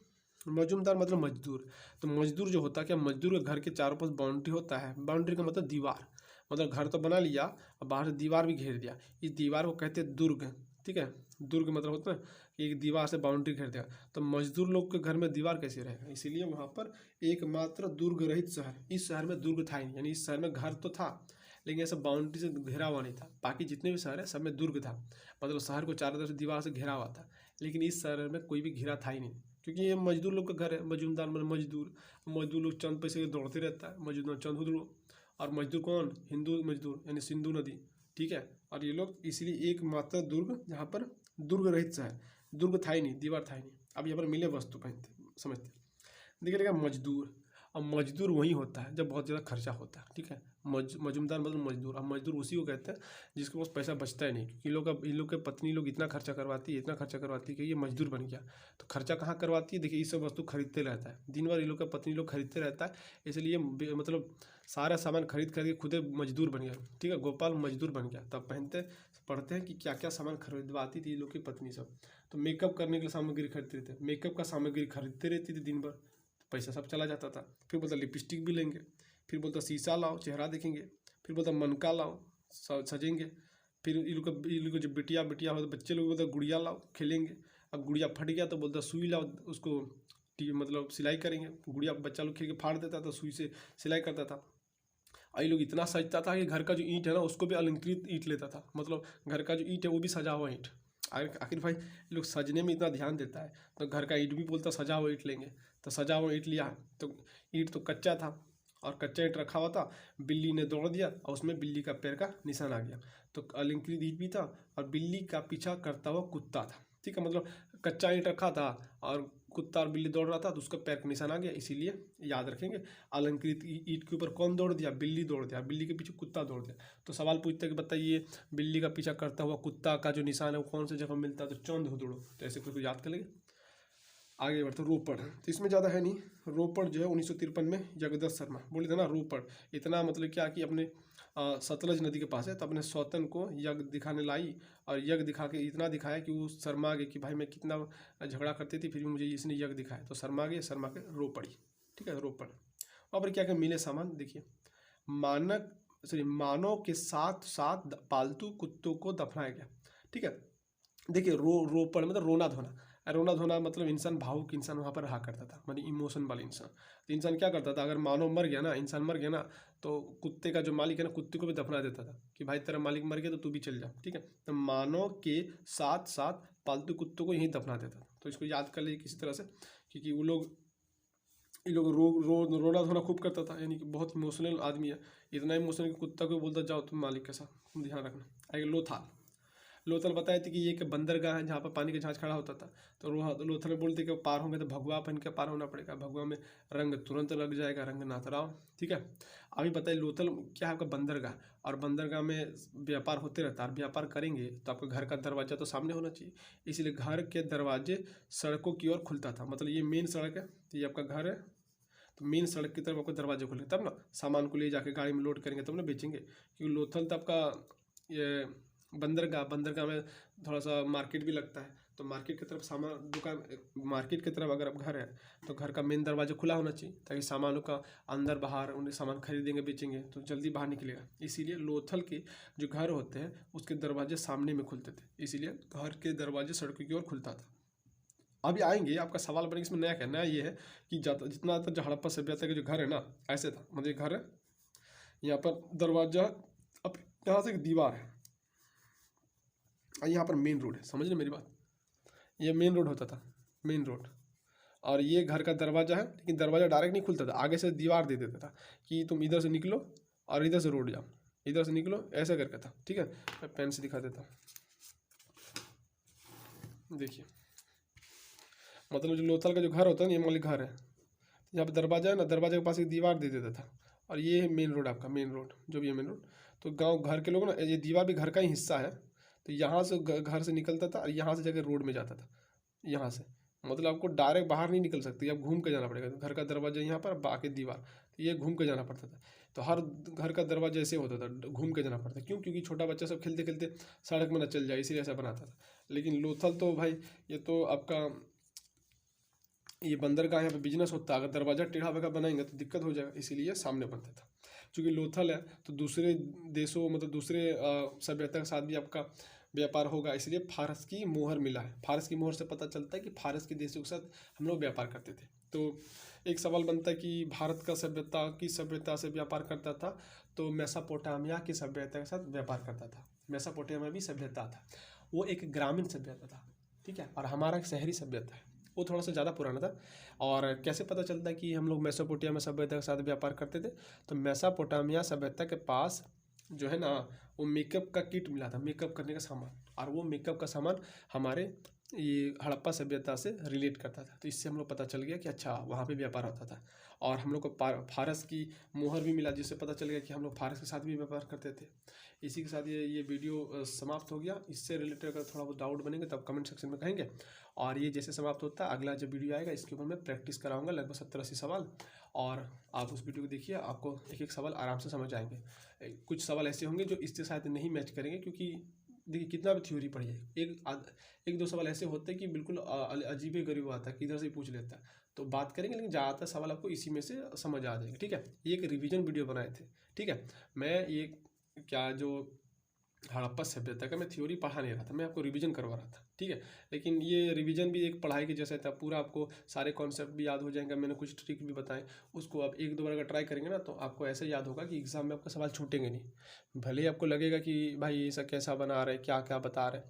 मजूमदार मतलब मजदूर। तो मजदूर जो होता है, क्या मजदूर के घर के चारों पास बाउंड्री होता है, बाउंड्री का मतलब दीवार, मतलब घर तो बना लिया और बाहर से दीवार भी घेर दिया। इस दीवार को कहते हैं दुर्ग। ठीक है। दुर्ग मतलब होता है कि एक दीवार से बाउंड्री घेर दिया, तो मजदूर लोग के घर में दीवार कैसे रहेगा, इसीलिए वहाँ पर एकमात्र दुर्ग रहित शहर, इस शहर में दुर्ग था ही नहीं, यानी इस शहर में घर तो था लेकिन ऐसा बाउंड्री से घेरा हुआ नहीं था। बाकी जितने भी शहर है सब में दुर्ग था, मतलब शहर को चारों तरफ से दीवार से घेरा हुआ था, लेकिन इस शहर में कोई भी घिरा था ही नहीं, क्योंकि ये मजदूर लोग का घर है। मजूमदार मतलब मजदूर, मजदूर लोग चंद पैसे के दौड़ते रहता है, मजदूर चंद, और मजदूर कौन, हिंदू मजदूर यानी सिंधु नदी, ठीक है। और ये लोग इसलिए एकमात्र दुर्ग, जहाँ पर दुर्ग रहित शहर, दुर्ग था ही नहीं, दीवार था ही नहीं। अब यहाँ पर मिले वस्तु पहनते समझते, देखिए लेगा मजदूर। अब मजदूर वही होता है जब बहुत ज़्यादा खर्चा होता है, ठीक है। मजूमदार मतलब मजदूर। अब मजदूर उसी को कहते हैं जिसके पास पैसा बचता ही नहीं, क्योंकि इन लोग के पत्नी लोग इतना खर्चा करवाती है, इतना खर्चा करवाती है कि ये मजदूर बन गया। तो खर्चा कहाँ करवाती है, देखिए ये सब वस्तु खरीदते रहता है, दिन भर इन लोग का पत्नी लोग खरीदते रहता है, इसलिए मतलब सारा सामान खरीद के खुद मजदूर बन गया, ठीक है। गोपाल मजदूर बन गया। तब पढ़ते हैं कि क्या क्या सामान खरीदवाती थी लोग की पत्नी सब। तो मेकअप करने के लिए सामग्री खरीदते थे, मेकअप का सामग्री खरीदते रहती थी दिन भर, पैसा सब चला जाता था। फिर बोलता लिपस्टिक भी लेंगे, फिर बोलता शीशा लाओ चेहरा देखेंगे, फिर बोलता मनका लाओ सजेंगे, फिर इन लोग जो बिटिया हो तो बच्चे लोग बोलता गुड़िया लाओ खेलेंगे। अब गुड़िया फट गया तो बोलता सुई लाओ, उसको मतलब सिलाई करेंगे। गुड़िया बच्चा लोग खेल के फाड़ देता था, सुई से सिलाई करता था। और ये लोग इतना सजता था कि घर का जो ईंट है ना उसको भी अलंकृत ईंट लेता था, मतलब घर का जो ईंट है वो भी सजा हुआ ईंट। आखिर भाई लोग सजने में इतना ध्यान देता है तो घर का ईंट भी बोलता सजा हुआ ईंट लेंगे, तो सजा हुआ ईंट लिया। तो ईंट तो कच्चा था और कच्चा ईंट रखा हुआ था, बिल्ली ने दौड़ दिया और उसमें बिल्ली का पैर का निशान आ गया। तो अलंकृत ईंट भी था और बिल्ली का पीछा करता हुआ कुत्ता था, ठीक है। मतलब कच्चा ईंट रखा था और कुत्ता और बिल्ली दौड़ रहा था तो उसका पैर का निशान आ गया, इसीलिए याद रखेंगे अलंकृत ईंट के ऊपर कौन दौड़ दिया, बिल्ली दौड़ दिया, बिल्ली के पीछे कुत्ता दौड़ दिया। तो सवाल पूछते हैं कि बताइए बिल्ली का पीछा करता हुआ कुत्ता का जो निशान है वो कौन सी जगह मिलता है, तो चंद हुदड़ो। तो ऐसे कुछ याद कर लेंगे। आगे बढ़ते रोपड़, तो इसमें ज़्यादा है नहीं। रोपड़ जो है 1953 में जगदत्त शर्मा बोले थे ना, रोपड़ इतना मतलब क्या कि अपने सतलज नदी के पास है, तो अपने सौतन को यज्ञ दिखाने लाई और यज्ञ दिखा के इतना दिखाया कि वो शर्मा गए कि भाई मैं कितना झगड़ा करती थी फिर भी मुझे इसने यज्ञ दिखाया, तो शर्मा गए, शर्मा के रो पड़ी, ठीक है। रोपड़ और फिर क्या क्या मिले सामान, देखिए मानव के साथ साथ पालतू कुत्तों को दफनाया गया, ठीक है। देखिए रोपड़ मतलब रोना धोना, रोना धोना मतलब इंसान भावुक इंसान वहाँ पर रहा करता था, मतलब इमोशन वाला इंसान। तो इंसान क्या करता था, अगर मानव मर गया ना, इंसान मर गया ना, तो कुत्ते का जो मालिक है ना कुत्ते को भी दफना देता था कि भाई तेरा मालिक मर गया तो तू भी चल जा, ठीक है। तो मानव के साथ साथ पालतू कुत्तों को यहीं दफना देता था। तो इसको याद कर लीजिए किसी तरह से, क्योंकि ये लोग रोना धोना खूब करता था, यानी कि बहुत इमोशनल आदमी है, इतना इमोशनल कि कुत्ता को बोलता जाओ तुम मालिक के साथ, ध्यान रखना। आगे लोथल बताए थे कि ये एक बंदरगाह है जहाँ पर पानी का जहाज खड़ा होता था। तो लोथल बोलते कि पार होंगे तो भगवा पहन के पार होना पड़ेगा, भगवा में रंग तुरंत लग जाएगा, रंग ना कराओ, ठीक है। अभी बताइए लोथल क्या है आपका बंदरगाह, और बंदरगाह में व्यापार होते रहता है, व्यापार करेंगे तो आपका घर का दरवाजा तो सामने होना चाहिए, इसलिए घर के दरवाजे सड़कों की ओर खुलता था। मतलब ये मेन सड़क है, तो ये आपका घर है, तो मेन सड़क की तरफ आपको दरवाजे खुले तब ना सामान को ले जाके गाड़ी में लोड करेंगे तब ना बेचेंगे। क्योंकि लोथल तो आपका ये बंदरगाह में थोड़ा सा मार्केट भी लगता है, तो मार्केट की तरफ सामान दुकान, मार्केट की तरफ अगर आप घर है तो घर का मेन दरवाजा खुला होना चाहिए, ताकि सामानों का अंदर बाहर उन्हें सामान खरीदेंगे बेचेंगे तो जल्दी बाहर निकलेगा। इसीलिए लोथल के जो घर होते हैं उसके दरवाजे सामने में खुलते थे, इसीलिए घर के दरवाजे सड़कों की ओर खुलता था। अभी आएंगे आपका सवाल बनेगा, इसमें नया कहना है ये है कि जितना तक जो हड़प्पा सभ्यता के जो घर है ना ऐसे था, मतलब घर है यहाँ पर दरवाजा, अब यहाँ से एक दीवार है, यहाँ पर मेन रोड है, समझ रहे मेरी बात, ये मेन रोड होता था, मेन रोड। और ये घर का दरवाजा है, लेकिन दरवाजा डायरेक्ट नहीं खुलता था, आगे से दीवार दे देता था कि तुम इधर से निकलो और इधर से रोड जाओ, इधर से निकलो, ऐसा करके था, ठीक है। मैं पेन से दिखा देता हूँ, देखिए मतलब जो लोथल का जो घर होता है ना, ये मालिक घर है, यहाँ पर दरवाजा है ना, दरवाजे के पास एक दीवार दे देता था, और ये है मेन रोड, आपका मेन रोड जो भी है मेन रोड। तो गांव घर के लोग ना, ये दीवार भी घर का ही हिस्सा है, तो यहाँ से घर से निकलता था और यहाँ से जाकर रोड में जाता था, यहाँ से मतलब आपको डायरेक्ट बाहर नहीं निकल सकते, आप घूम के जाना पड़ेगा। घर का दरवाजा यहाँ पर, बाकी दीवार, तो ये घूम के जाना पड़ता था। तो हर घर का दरवाजा ऐसे होता था, घूम के जाना पड़ता, क्यों, क्योंकि छोटा बच्चा सब खेलते खेलते सड़क में ना चल जाए, इसीलिए ऐसा बनाता था। लेकिन लोथल तो भाई ये तो आपका ये बंदरगाह यहाँ पे बिजनेस होता है, अगर दरवाजा टेढ़ा बेढ़ा बनाएंगे तो दिक्कत हो जाएगा, इसीलिए सामने बनता था। क्योंकि लोथल है तो दूसरे देशों मतलब दूसरे सभ्यता के साथ भी आपका व्यापार होगा, इसलिए फारस की मोहर मिला है। फारस की मोहर से पता चलता है कि फारस के देशों के साथ हम लोग व्यापार करते थे। तो एक सवाल बनता है कि भारत का सभ्यता किस सभ्यता से व्यापार करता था, तो मेसोपोटामिया की सभ्यता के साथ व्यापार करता था। मेसोपोटामिया भी सभ्यता था, वो एक ग्रामीण सभ्यता था, ठीक है, और हमारा एक शहरी सभ्यता है, वो थोड़ा सा ज़्यादा पुराना था। और कैसे पता चलता है कि हम लोग मेसोपोटामिया सभ्यता के साथ व्यापार करते थे, तो मेसोपोटामिया सभ्यता के पास जो है ना वो मेकअप का किट मिला था, मेकअप करने का सामान, और वो मेकअप का सामान हमारे ये हड़प्पा सभ्यता से रिलेट करता था। तो इससे हम लोग पता चल गया कि अच्छा वहाँ पे व्यापार होता था। और हम लोग को फारस की मोहर भी मिला, जिससे पता चल गया कि हम लोग फारस के साथ भी व्यापार करते थे। इसी के साथ ये वीडियो समाप्त हो गया। इससे रिलेटेड अगर थोड़ा बहुत डाउट बनेंगे तब कमेंट सेक्शन में कहेंगे। और ये जैसे समाप्त होता है, अगला जो वीडियो आएगा इसके ऊपर मैं प्रैक्टिस कराऊंगा लगभग 70-80 सवाल, और आप उस वीडियो को देखिए, आपको एक एक सवाल आराम से समझ आएंगे। कुछ सवाल ऐसे होंगे जो इससे शायद नहीं मैच करेंगे, क्योंकि देखिए कितना भी थ्योरी पढ़िए, एक दो सवाल ऐसे होते हैं कि बिल्कुल अजीब गरीब आता है, किधर से पूछ लेता है। तो बात करेंगे, लेकिन ज़्यादातर सवाल आपको इसी में से समझ आ जाएंगे, ठीक है। ये एक रिवीजन वीडियो बनाए थे, ठीक है। मैं ये क्या जो हड़प्पा सभ्यता का मैं थ्योरी पढ़ा नहीं रहा था, मैं आपको रिवीजन करवा रहा था, ठीक है। लेकिन ये रिवीजन भी एक पढ़ाई के जैसा था, पूरा आपको सारे कॉन्सेप्ट भी याद हो जाएंगे। मैंने कुछ ट्रिक भी बताए, उसको आप एक दो बार अगर ट्राई करेंगे ना तो आपको ऐसे याद होगा कि एग्जाम में आपका सवाल छूटेंगे नहीं। भले ही आपको लगेगा कि भाई ये सब कैसा बना रहे, क्या क्या बता रहे,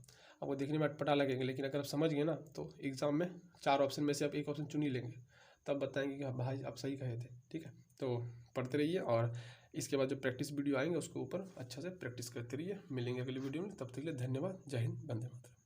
आपको देखने में अटपटा लगेंगे, लेकिन अगर आप समझ गए ना तो एग्ज़ाम में 4 ऑप्शन में से आप एक ऑप्शन चुन ही लेंगे, तब बताएंगे कि हाँ भाई आप सही कहे थे, ठीक है। तो पढ़ते रहिए, और इसके बाद जो प्रैक्टिस वीडियो आएंगे उसके ऊपर अच्छा से प्रैक्टिस करते रहिए। मिलेंगे अगली वीडियो में, तब तक के लिए धन्यवाद। जय हिंद, वंदे मातरम।